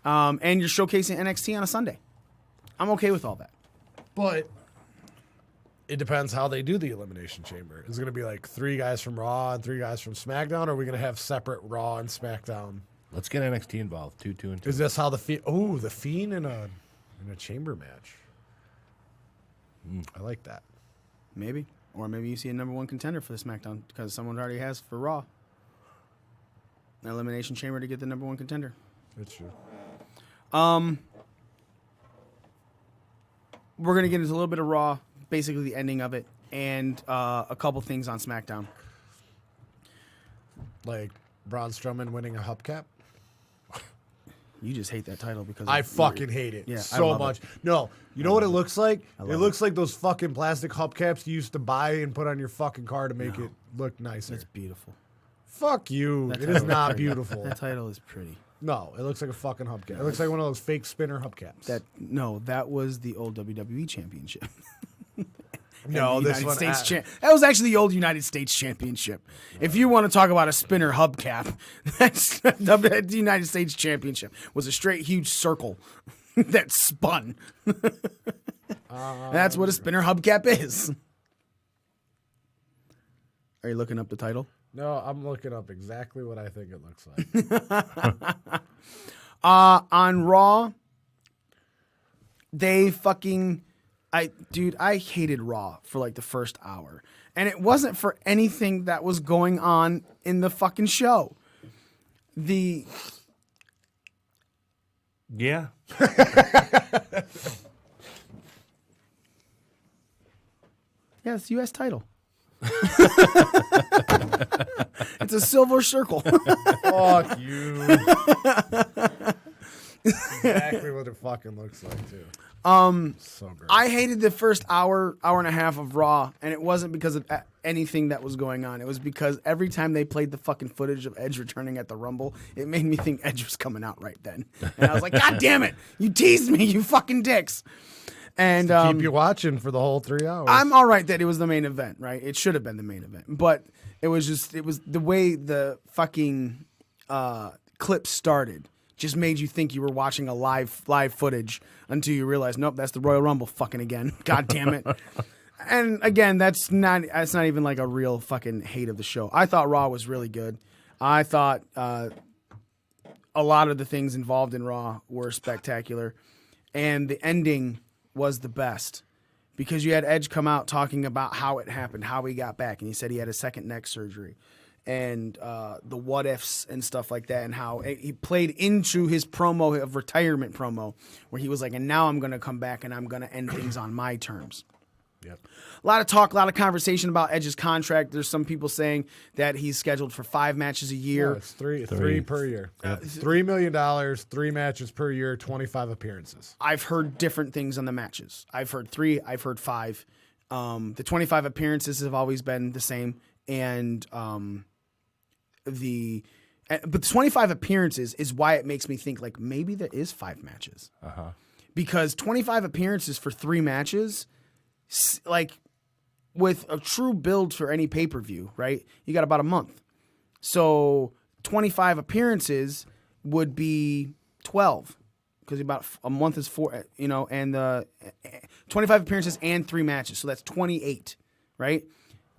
And you're showcasing NXT on a Sunday. I'm okay with all that. But it depends how they do the Elimination Chamber. Is it going to be like 3 guys from Raw and 3 guys from SmackDown, or are we going to have separate Raw and SmackDown? Let's get NXT involved. 2, 2, and 2. Is this how the Fiend in a chamber match? I like that. Maybe. Or maybe you see a number one contender for the SmackDown because someone already has for Raw. An Elimination Chamber to get the number one contender. That's true. We're going to get into a little bit of Raw, basically the ending of it, and a couple things on SmackDown. Like Braun Strowman winning a hubcap? You just hate that title because I fucking hate it Yeah, I so love much. it. No, you know what it looks like? It love looks like those fucking plastic hubcaps you used to buy and put on your fucking car to make it look nicer. It's beautiful. Fuck you. That It title is not pretty. beautiful. That title is pretty. No, it looks like a fucking hubcap. It looks like one of those fake spinner hubcaps. That was the old WWE Championship. no, The this United one. States that was actually the old United States Championship. If you want to talk about a spinner hubcap, that's the United States Championship was a straight huge circle that spun. That's what a spinner hubcap is. Are you looking up the title? No, I'm looking up exactly what I think it looks like. On Raw, they fucking... I hated Raw for like the first hour. And it wasn't for anything that was going on in the fucking show. Yeah. Yeah, it's the U.S. title. It's a silver circle. Fuck you. Exactly what it fucking looks like, too. So great. I hated the first hour and a half of Raw, and it wasn't because of anything that was going on. It was because every time they played the fucking footage of Edge returning at the Rumble, it made me think Edge was coming out right then. And I was like, God damn it! You teased me, you fucking dicks. And Keep you watching for the whole 3 hours. I'm all right that it was the main event, right? It should have been the main event, but it was the way the fucking clip started just made you think you were watching a live footage until you realized, nope, that's the Royal Rumble fucking again. God damn it. And again, that's not even like a real fucking hate of the show. I thought Raw was really good. I thought a lot of the things involved in Raw were spectacular, and the ending was the best because you had Edge come out talking about how it happened, how he got back, and he said he had a second neck surgery, and the what ifs and stuff like that, and how he played into his promo of retirement promo where he was like, and now I'm going to come back and I'm going to end things on my terms. Yep. A lot of talk, a lot of conversation about Edge's contract. There's some people saying that he's scheduled for 5 matches a year. No, it's three per year. $3 million, 3 matches per year, 25 appearances. I've heard different things on the matches. I've heard 3, I've heard 5. The 25 appearances have always been the same, and but the 25 appearances is why it makes me think like maybe there is 5 matches. Because 25 appearances for 3 matches, like with a true build for any pay-per-view, right? You got about a month. So 25 appearances would be 12 because about a month is 4, and 25 appearances and 3 matches. So that's 28, right?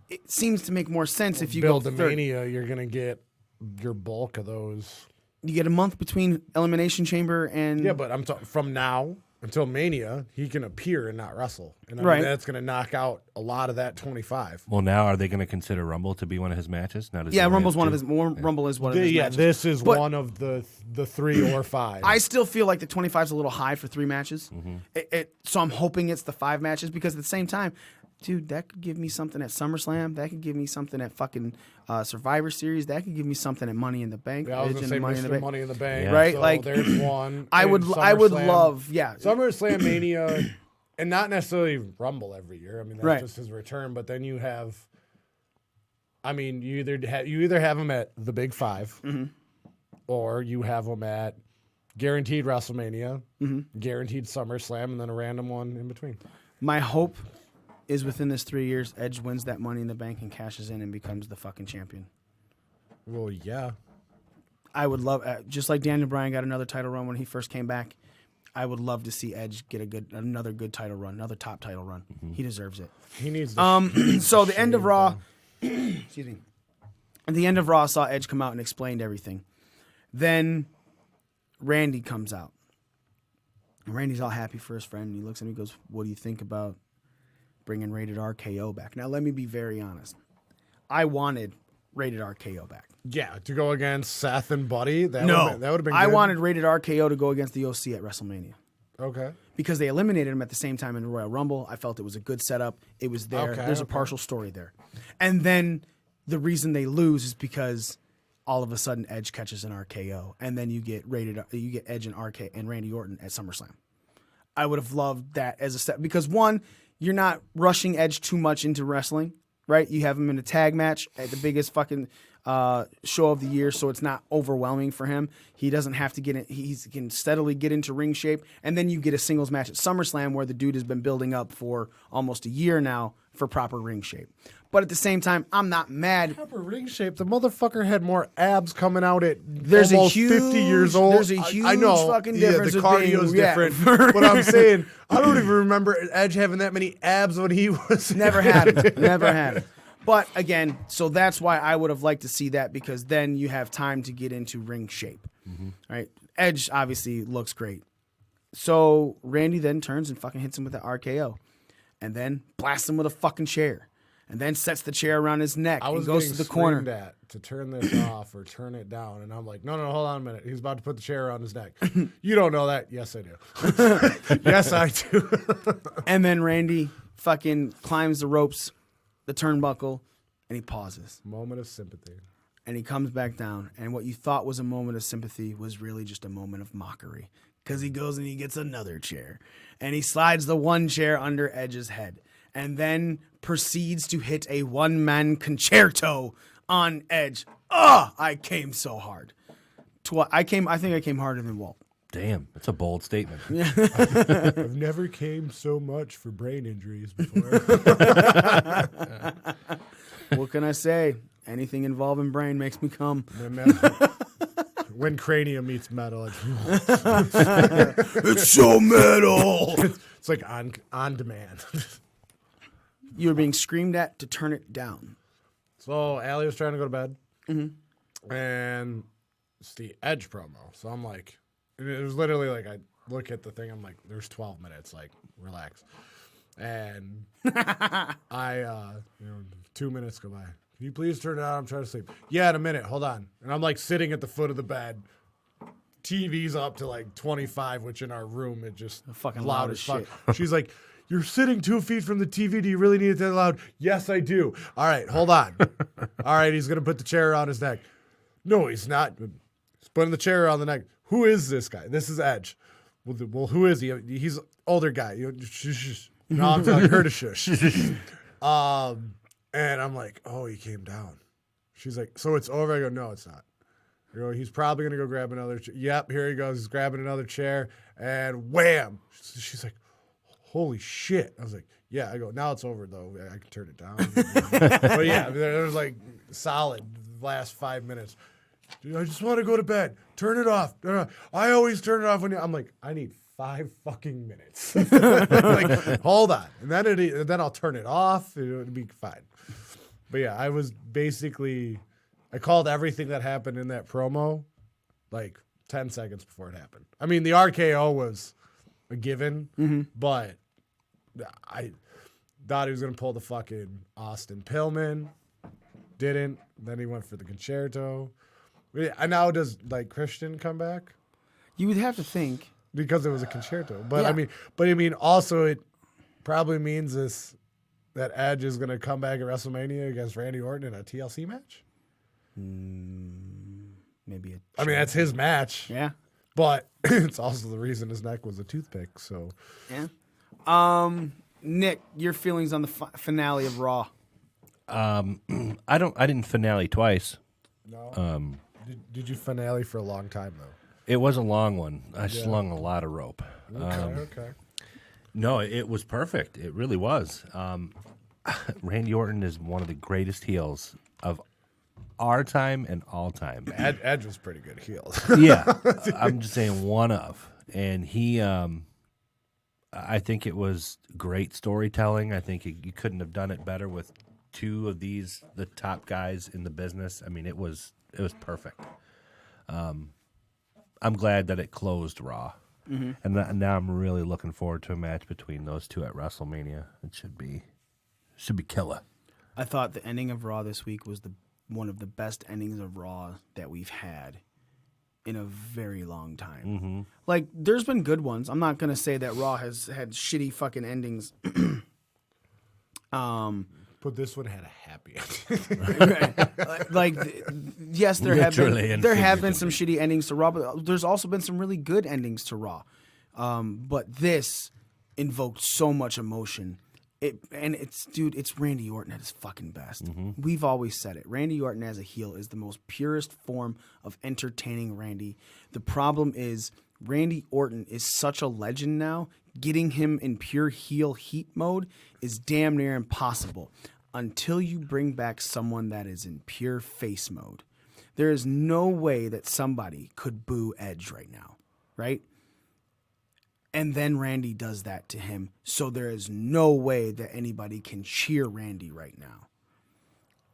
It seems to make more sense if you build go the 30. Mania, you're going to get your bulk of those. You get a month between Elimination Chamber and... Yeah, but I'm talking from now until Mania, he can appear and not wrestle. And I Right. mean, that's going to knock out a lot of that 25. Well, now are they going to consider Rumble to be one of his matches? Now, does he Yeah, only Rumble's have one of 2? his. Rumble is one of his matches. This is But one of the 3 or 5. I still feel like the 25 is a little high for 3 matches. So I'm hoping it's the 5 matches because at the same time, dude, that could give me something at SummerSlam. That could give me something at fucking Survivor Series. That could give me something at Money in the Bank. Yeah, I was going to say Mr. Money in the Bank. Yeah. Right? So Like, there's one. I would SummerSlam. love, yeah. SummerSlam Mania, and not necessarily Rumble every year. I mean, that's Right. just his return. But then you have, I mean, you either have him at the Big 5, or you have him at guaranteed WrestleMania, guaranteed SummerSlam, and then a random one in between. My hope is within this 3 years, Edge wins that Money in the Bank and cashes in and becomes the fucking champion. Well, yeah. I would love, just like Daniel Bryan got another title run when he first came back, I would love to see Edge get another good title run, another top title run. He deserves it. He needs to So the end of Raw, excuse me, at the end of Raw saw Edge come out and explained everything. Then Randy comes out. And Randy's all happy for his friend. And he looks at him and goes, what do you think about bringing Rated RKO back? Now, let me be very honest. I wanted Rated RKO back. Yeah, to go against Seth and Buddy. That would have been good. I wanted Rated RKO to go against the OC at WrestleMania. Okay. Because they eliminated him at the same time in the Royal Rumble. I felt it was a good setup. It was there. Okay, There's a partial story there. And then the reason they lose is because all of a sudden Edge catches an RKO, and then you get Edge and Randy Orton at SummerSlam. I would have loved that as a step because one, you're not rushing Edge too much into wrestling, right? You have him in a tag match at the biggest fucking show of the year, so it's not overwhelming for him. He doesn't have to get in. He can steadily get into ring shape, and then you get a singles match at SummerSlam where the dude has been building up for almost a year now for proper ring shape. But at the same time, I'm not mad. Proper ring shape. The motherfucker had more abs coming out at There's almost a huge, 50 years old. There's a huge I know. fucking Yeah, difference. the of cardio's being, different. Yeah. But I'm saying, I don't even remember Edge having that many abs when he was. Never had it. Never had it. But again, so that's why I would have liked to see that because then you have time to get into ring shape. Right? Edge obviously looks great. So Randy then turns and fucking hits him with the RKO. And then blasts him with a fucking chair. And then sets the chair around his neck I was and goes to the corner. at to turn this off or turn it down, and I'm like, no, hold on a minute. He's about to put the chair around his neck. You don't know that? Yes, I do. Yes, I do. And then Randy fucking climbs the ropes, the turnbuckle, and he pauses. Moment of sympathy. And he comes back down. And what you thought was a moment of sympathy was really just a moment of mockery. Because he goes and he gets another chair. And he slides the one chair under Edge's head. And then proceeds to hit a one-man concerto on Edge. I came so hard. I think I came harder than Walt. Damn, that's a bold statement. I've never came so much for brain injuries before. What can I say? Anything involving brain makes me come. When cranium meets metal, It's so metal. it's like on demand. You were being screamed at to turn it down. So Allie was trying to go to bed, and it's the Edge promo. So I'm like, it was literally like I look at the thing. I'm like, there's 12 minutes. Like, relax. And 2 minutes go by. Can you please turn it on? I'm trying to sleep. Yeah, in a minute. Hold on. And I'm like sitting at the foot of the bed. TV's up to like 25, which in our room it just Fucking loud loud as as fuck. shit. She's like, "You're sitting 2 feet from the TV. Do you really need it that loud?" Yes, I do. All right, hold on. All right, he's gonna put the chair around his neck. No, he's not. He's putting the chair around the neck. Who is this guy? This is Edge. Well, who is he? He's an older guy. No, I'm telling her to shush. And I'm like, oh, he came down. She's like, so it's over? I go, no, it's not. I go, he's probably going to go grab another chair. Yep, here he goes. He's grabbing another chair. And wham. She's like, holy shit. I was like, yeah. I go, now it's over, though. I can turn it down. But yeah, there was like solid last 5 minutes. Dude, I just want to go to bed. Turn it off. I always turn it off when I'm like, I need 5 fucking minutes. Like, hold on. And then I'll turn it off. It'll be fine. But yeah, I was basically, I called everything that happened in that promo like 10 seconds before it happened. I mean, the RKO was a given, but I thought he was going to pull the fucking Austin Pillman. Didn't. Then he went for the concerto. And now does like Christian come back? You would have to think. Because it was a concerto. But Yeah. I mean also it probably means that Edge is gonna come back at WrestleMania against Randy Orton in a TLC match. Maybe I mean that's his match. Yeah. But it's also the reason his neck was a toothpick. So Yeah. Nick, your feelings on the finale of Raw? I didn't finale twice. no. Did you finale for a long time though? It was a long one. I slung a lot of rope. Okay. No, it was perfect. It really was. Randy Orton is one of the greatest heels of our time and all time. Edge was pretty good heel. Yeah, I'm just saying one of. And he, I think it was great storytelling. I think you couldn't have done it better with two of the top guys in the business. I mean, it was perfect. I'm glad that it closed Raw. And now I'm really looking forward to a match between those two at WrestleMania. It should be killer. I thought the ending of Raw this week was one of the best endings of Raw that we've had in a very long time. Like, there's been good ones. I'm not going to say that Raw has had shitty fucking endings. But this one had a happy ending. Like, yes, there Literally and have been some shitty endings to Raw, but there's also been some really good endings to Raw. But this invoked so much emotion. It's Randy Orton at his fucking best. We've always said it. Randy Orton as a heel is the most purest form of entertaining Randy. The problem is Randy Orton is such a legend now. Getting him in pure heel heat mode is damn near impossible until you bring back someone that is in pure face mode. There is no way that somebody could boo Edge right now, right? And then Randy does that to him, so there is no way that anybody can cheer Randy right now.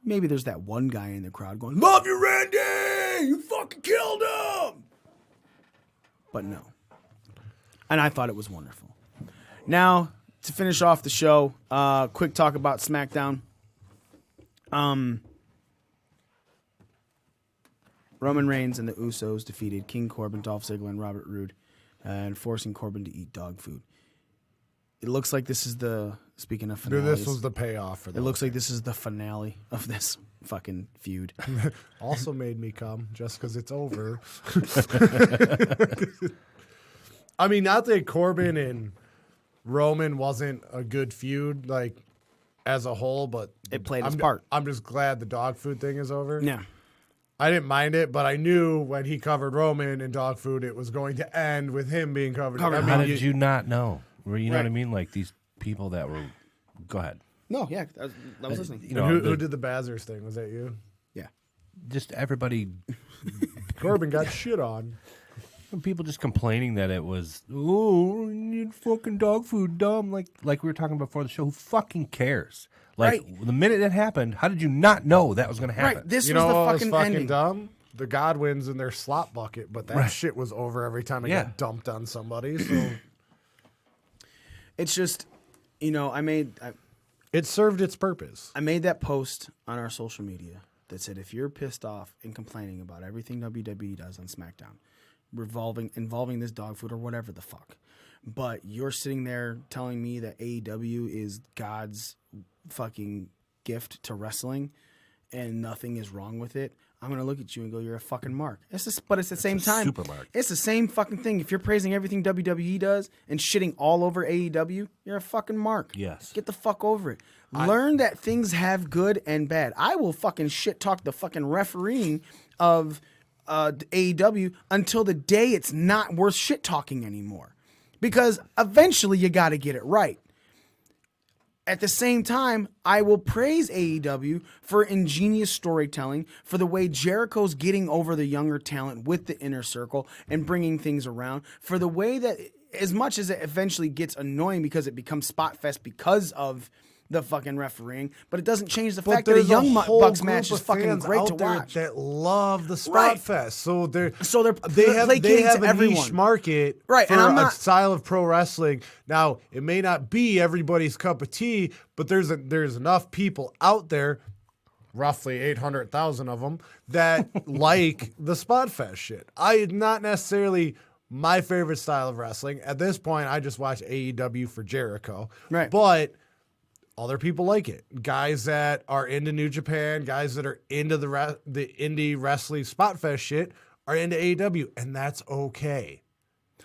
Maybe there's that one guy in the crowd going, "Love you, Randy! You fucking killed him!" But no. And I thought it was wonderful. Now, to finish off the show, quick talk about SmackDown. Roman Reigns and the Usos defeated King Corbin, Dolph Ziggler, and Robert Roode, and forcing Corbin to eat dog food. It looks like this is speaking of finales. This was the payoff for that. It looks like this is the finale of this fucking feud. Also made me come just because it's over. I mean, not that Corbin and Roman wasn't a good feud, like, as a whole, but It played its part. I'm just glad the dog food thing is over. Yeah. I didn't mind it, but I knew when he covered Roman in dog food, it was going to end with him being covered. I mean, How did you not know? You know what I mean? Like these people that were. Go ahead. No, yeah, I was listening. You know, who did the Bazzers thing? Was that you? Yeah. Just everybody. Corbin got shit on. People just complaining that it was, oh, you fucking dog food, dumb. Like we were talking before the show. Who fucking cares? Like the minute it happened, how did you not know that was going to happen? Right. This you was know the what fucking was fucking ending. dumb? The Godwins in their slop bucket, but that shit was over every time it got dumped on somebody. So it's just, it served its purpose. I made that post on our social media that said, if you're pissed off and complaining about everything WWE does on SmackDown, involving this dog food or whatever the fuck, but you're sitting there telling me that AEW is God's fucking gift to wrestling and nothing is wrong with it, I'm going to look at you and go, you're a fucking mark. But it's the same time. Super mark. It's the same fucking thing. If you're praising everything WWE does and shitting all over AEW, you're a fucking mark. Yes. Get the fuck over it. Learn that things have good and bad. I will fucking shit talk the fucking refereeing of AEW until the day it's not worth shit talking anymore. Because eventually you got to get it right. At the same time, I will praise AEW for ingenious storytelling, for the way Jericho's getting over the younger talent with the Inner Circle and bringing things around, for the way that, as much as it eventually gets annoying because it becomes spot fest because of the fucking refereeing, but it doesn't change the fact that a Young Bucks match is fucking great to watch. That love the spot fest, so they have to a everyone. niche market for a style of pro wrestling. Now it may not be everybody's cup of tea, but there's enough people out there, roughly 800,000 of them, that like the spot fest shit. Not necessarily my favorite style of wrestling at this point. I just watch AEW for Jericho, right? But other people like it. Guys that are into New Japan, guys that are into the indie wrestling spot fest shit are into AEW, and that's okay.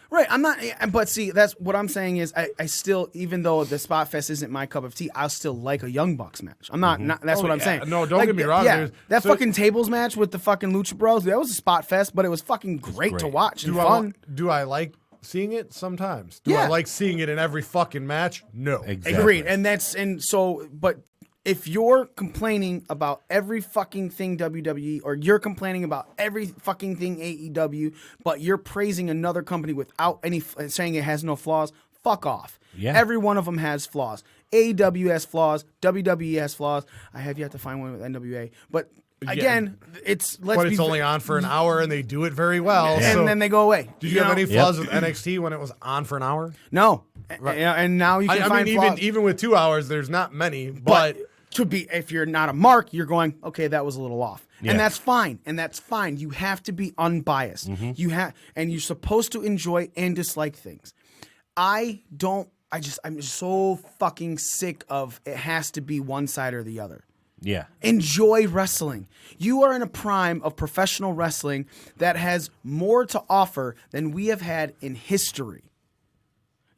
Right, I'm not, but see, that's what I'm saying is I still, even though the spot fest isn't my cup of tea, I'll still like a Young Bucks match. I'm not, that's what I'm saying. No, don't get me wrong. Yeah, that fucking tables match with the fucking Lucha Bros, that was a spot fest, but it was fucking great to watch and fun. Do I like seeing it? Sometimes. Do I like seeing it in every fucking match? No. Exactly. Agreed. But if you're complaining about every fucking thing WWE, or you're complaining about every fucking thing AEW, but you're praising another company without any, saying it has no flaws, fuck off. Yeah. Every one of them has flaws. AEW has flaws. WWE has flaws. I have yet to find one with NWA, but again, it's only on for an hour and they do it very well, and then they go away. Did you have any flaws with NXT when it was on for an hour? No, right. And now you can find flaws. even with 2 hours, there's not many. But to be, if you're not a mark, you're going, okay, that was a little off, and that's fine. You have to be unbiased. And you're supposed to enjoy and dislike things. I'm so fucking sick of it has to be one side or the other. Yeah. Enjoy wrestling. You are in a prime of professional wrestling that has more to offer than we have had in history.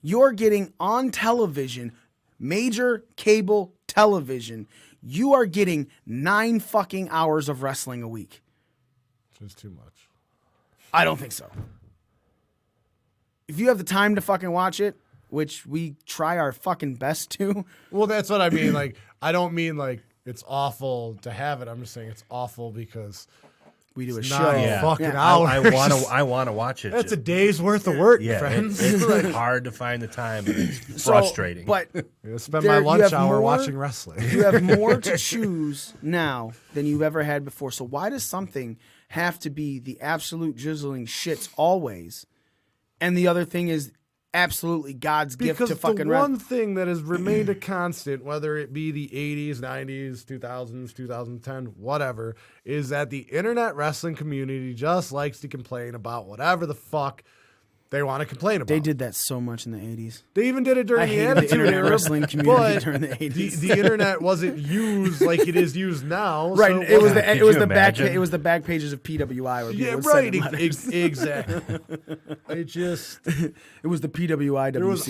You're getting on television, major cable television, you are getting 9 fucking hours of wrestling a week. It's too much. I don't think so. If you have the time to fucking watch it, which we try our fucking best to. Well, that's what I mean. Like, I don't mean like it's awful to have it. I'm just saying it's awful because we do a show. Fucking hours. I want to watch it. That's a day's worth of work, yeah, friends. It's like hard to find the time. And it's frustrating. But I spend my lunch hour watching wrestling. You have more to choose now than you've ever had before. So why does something have to be the absolute drizzling shits always, and the other thing is absolutely God's gift to fucking Because the one thing that has remained a constant, whether it be the 80s, 90s, 2000s, 2010, whatever, is that the internet wrestling community just likes to complain about whatever the fuck they want to complain about. They did that so much in the 80s. They even did it during I the hated the Attitude internet Era. wrestling community but during the 80s. The internet wasn't used like it is used now. Right, so it was Could the you back imagine? the back pages of PWI where people Yeah, would right. send in letters. Exactly. It just It was the PWI. there was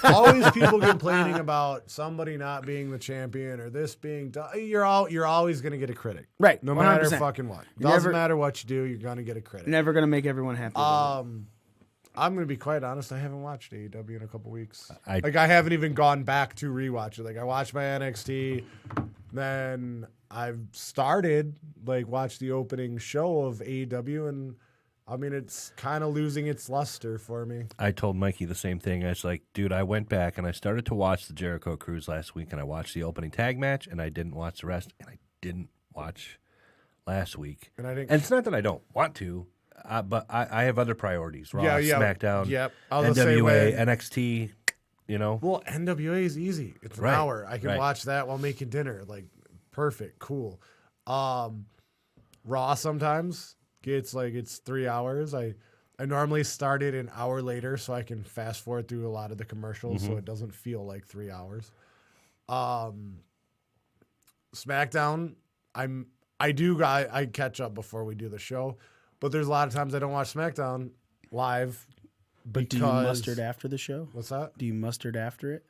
always people complaining about somebody not being the champion or this being done. You're always going to get a critic, Right, No matter 100%. fucking what. You're Doesn't never- matter what you do, you're going to get a critic. Never gonna make everyone happy. I'm going to be quite honest. I haven't watched AEW in a couple weeks. I I haven't even gone back to rewatch it. Like I watched my NXT, then I've started watch the opening show of AEW, and I mean it's kind of losing its luster for me. I told Mikey the same thing. I was like, dude, I went back and I started to watch the Jericho Cruise last week, and I watched the opening tag match, and I didn't watch the rest, and I didn't watch last week. And I didn't. And it's not that I don't want to, but I have other priorities. Raw, SmackDown, Yep. I was the same NWA, way. NXT, you know. Well, NWA is easy. It's an Right, hour. I can right. watch that while making dinner. Perfect, cool. Raw sometimes gets it's 3 hours. I normally start it an hour later so I can fast forward through a lot of the commercials so it doesn't feel like 3 hours. SmackDown, I catch up before we do the show, but there's a lot of times I don't watch SmackDown live. but do you mustard after the show? What's that? Do you mustard after it?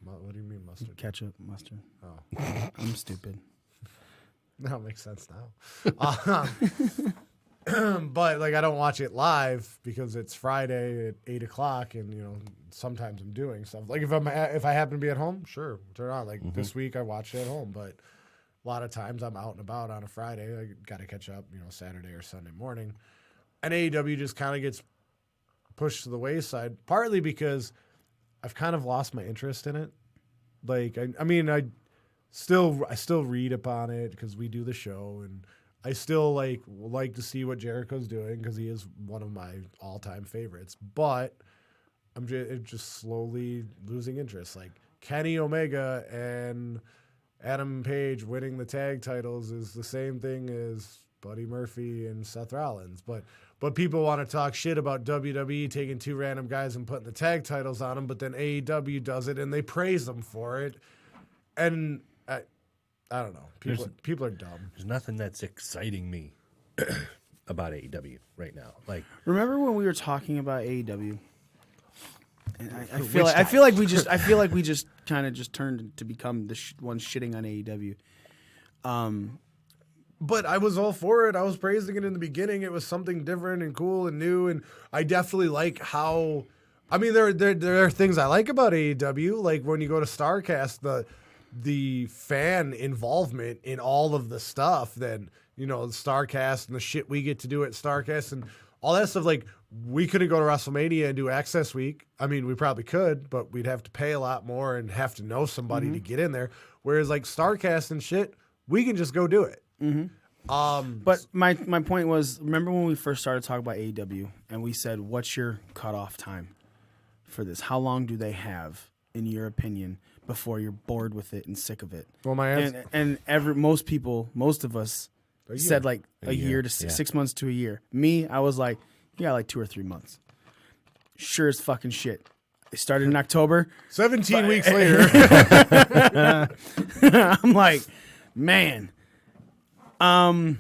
What do you mean mustard? Ketchup, mustard. Oh. I'm stupid. That makes sense now. But I don't watch it live because it's Friday at 8:00, and sometimes I'm doing stuff. If I happen to be at home, sure, turn it on. This week I watched it at home, but a lot of times I'm out and about on a Friday. I got to catch up, Saturday or Sunday morning, and AEW just kind of gets pushed to the wayside, partly because I've kind of lost my interest in it. I still read upon it because we do the show, and I still like to see what Jericho's doing because he is one of my all-time favorites. But I'm just slowly losing interest. Kenny Omega and Adam Page winning the tag titles is the same thing as Buddy Murphy and Seth Rollins. But people want to talk shit about WWE taking two random guys and putting the tag titles on them, but then AEW does it and they praise them for it. And I don't know. People are dumb. There's nothing that's exciting me about AEW right now. Remember when we were talking about AEW? And I feel like we just kind of just turned to become the one shitting on AEW. But I was all for it. I was praising it in the beginning. It was something different and cool and new, and I definitely like how. I mean, there are things I like about AEW. Like when you go to StarCast, the fan involvement in all of the stuff. Then the StarCast and the shit we get to do at StarCast and all that stuff. We couldn't go to WrestleMania and do Access Week. I mean, we probably could, but we'd have to pay a lot more and have to know somebody to get in there. Whereas StarCast and shit, we can just go do it. But my point was, remember when we first started talking about AEW and we said, what's your cutoff time for this? How long do they have, in your opinion, before you're bored with it and sick of it? Well, my answer, most of us said a year to 6 months to a year. Me, I was like, 2 or 3 months. Sure as fucking shit. It started in October. 17 weeks later. I'm like, man. I'm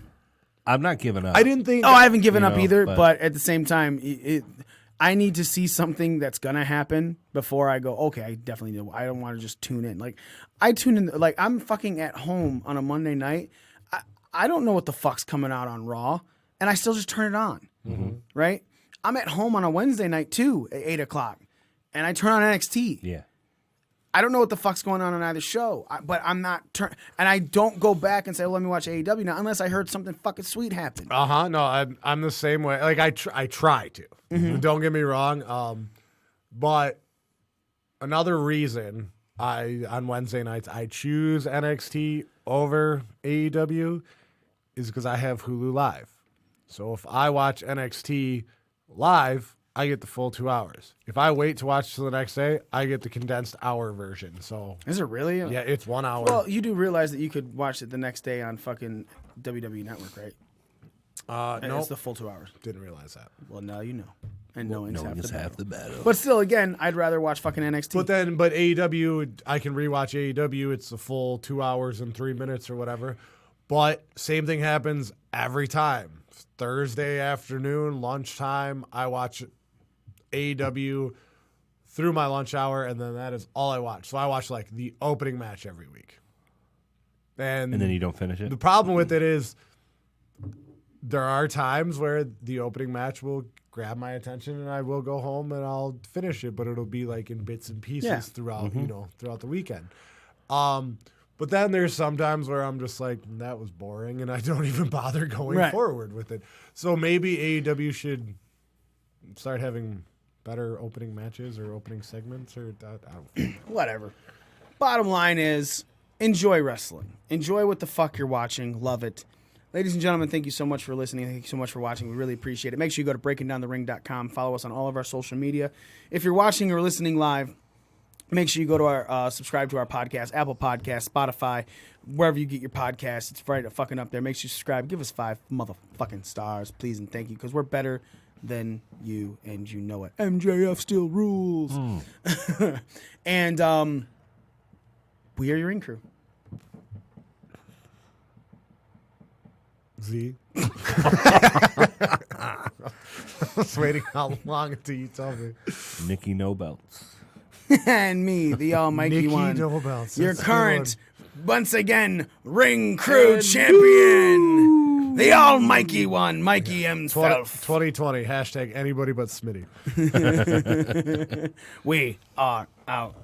not giving up. I didn't think. I haven't given up know, either, but- but at the same time, I need to see something that's gonna happen before I go, okay, I definitely know. I don't want to just tune in. I tune in, I'm fucking at home on a Monday night. I don't know what the fuck's coming out on Raw, and I still just turn it on, right? I'm at home on a Wednesday night too at 8:00, and I turn on NXT. Yeah. I don't know what the fuck's going on either show, but I'm not and I don't go back and say, well, let me watch AEW now unless I heard something fucking sweet happen. No, I'm the same way. I try to. Don't get me wrong. But another reason on Wednesday nights I choose NXT over AEW is because I have Hulu Live. So if I watch NXT live, I get the full 2 hours. If I wait to watch till the next day, I get the condensed hour version. So Is it really? yeah, it's 1 hour. Well, you do realize that you could watch it the next day on fucking WWE Network, right? And no, it's the full 2 hours. didn't realize that. Well, now you know. And knowing's half the battle. But still, again, I'd rather watch fucking NXT. But AEW, I can rewatch AEW. It's a full 2 hours and 3 minutes or whatever. But same thing happens every time. Thursday afternoon, lunchtime, I watch AEW through my lunch hour, and then that is all I watch. So I watch like the opening match every week. And then you don't finish it? The problem with it is there are times where the opening match will grab my attention and I will go home and I'll finish it, but it'll be like in bits and pieces throughout the weekend. But then there's sometimes where I'm just like, that was boring, and I don't even bother going forward with it. So maybe AEW should start having better opening matches or opening segments, or I don't know. Whatever. Bottom line is, enjoy wrestling. Enjoy what the fuck you're watching. Love it. Ladies and gentlemen, thank you so much for listening. Thank you so much for watching. We really appreciate it. Make sure you go to breakingdownthering.com. Follow us on all of our social media. If you're watching or listening live, make sure you go to our subscribe to our podcast, Apple Podcasts, Spotify, wherever you get your podcasts. It's right fucking up there. Make sure you subscribe. Give us 5 motherfucking stars, please, and thank you, because we're better than you, and you know it. MJF still rules. And we are your ring crew. Z. I was waiting how long until you told me. Nikki No Belts. And me, the almighty Nikki one, No Belts. your That's current, once again, ring crew champion, the almighty one, Mikey himself. 2020, hashtag anybody but Smitty. We are out.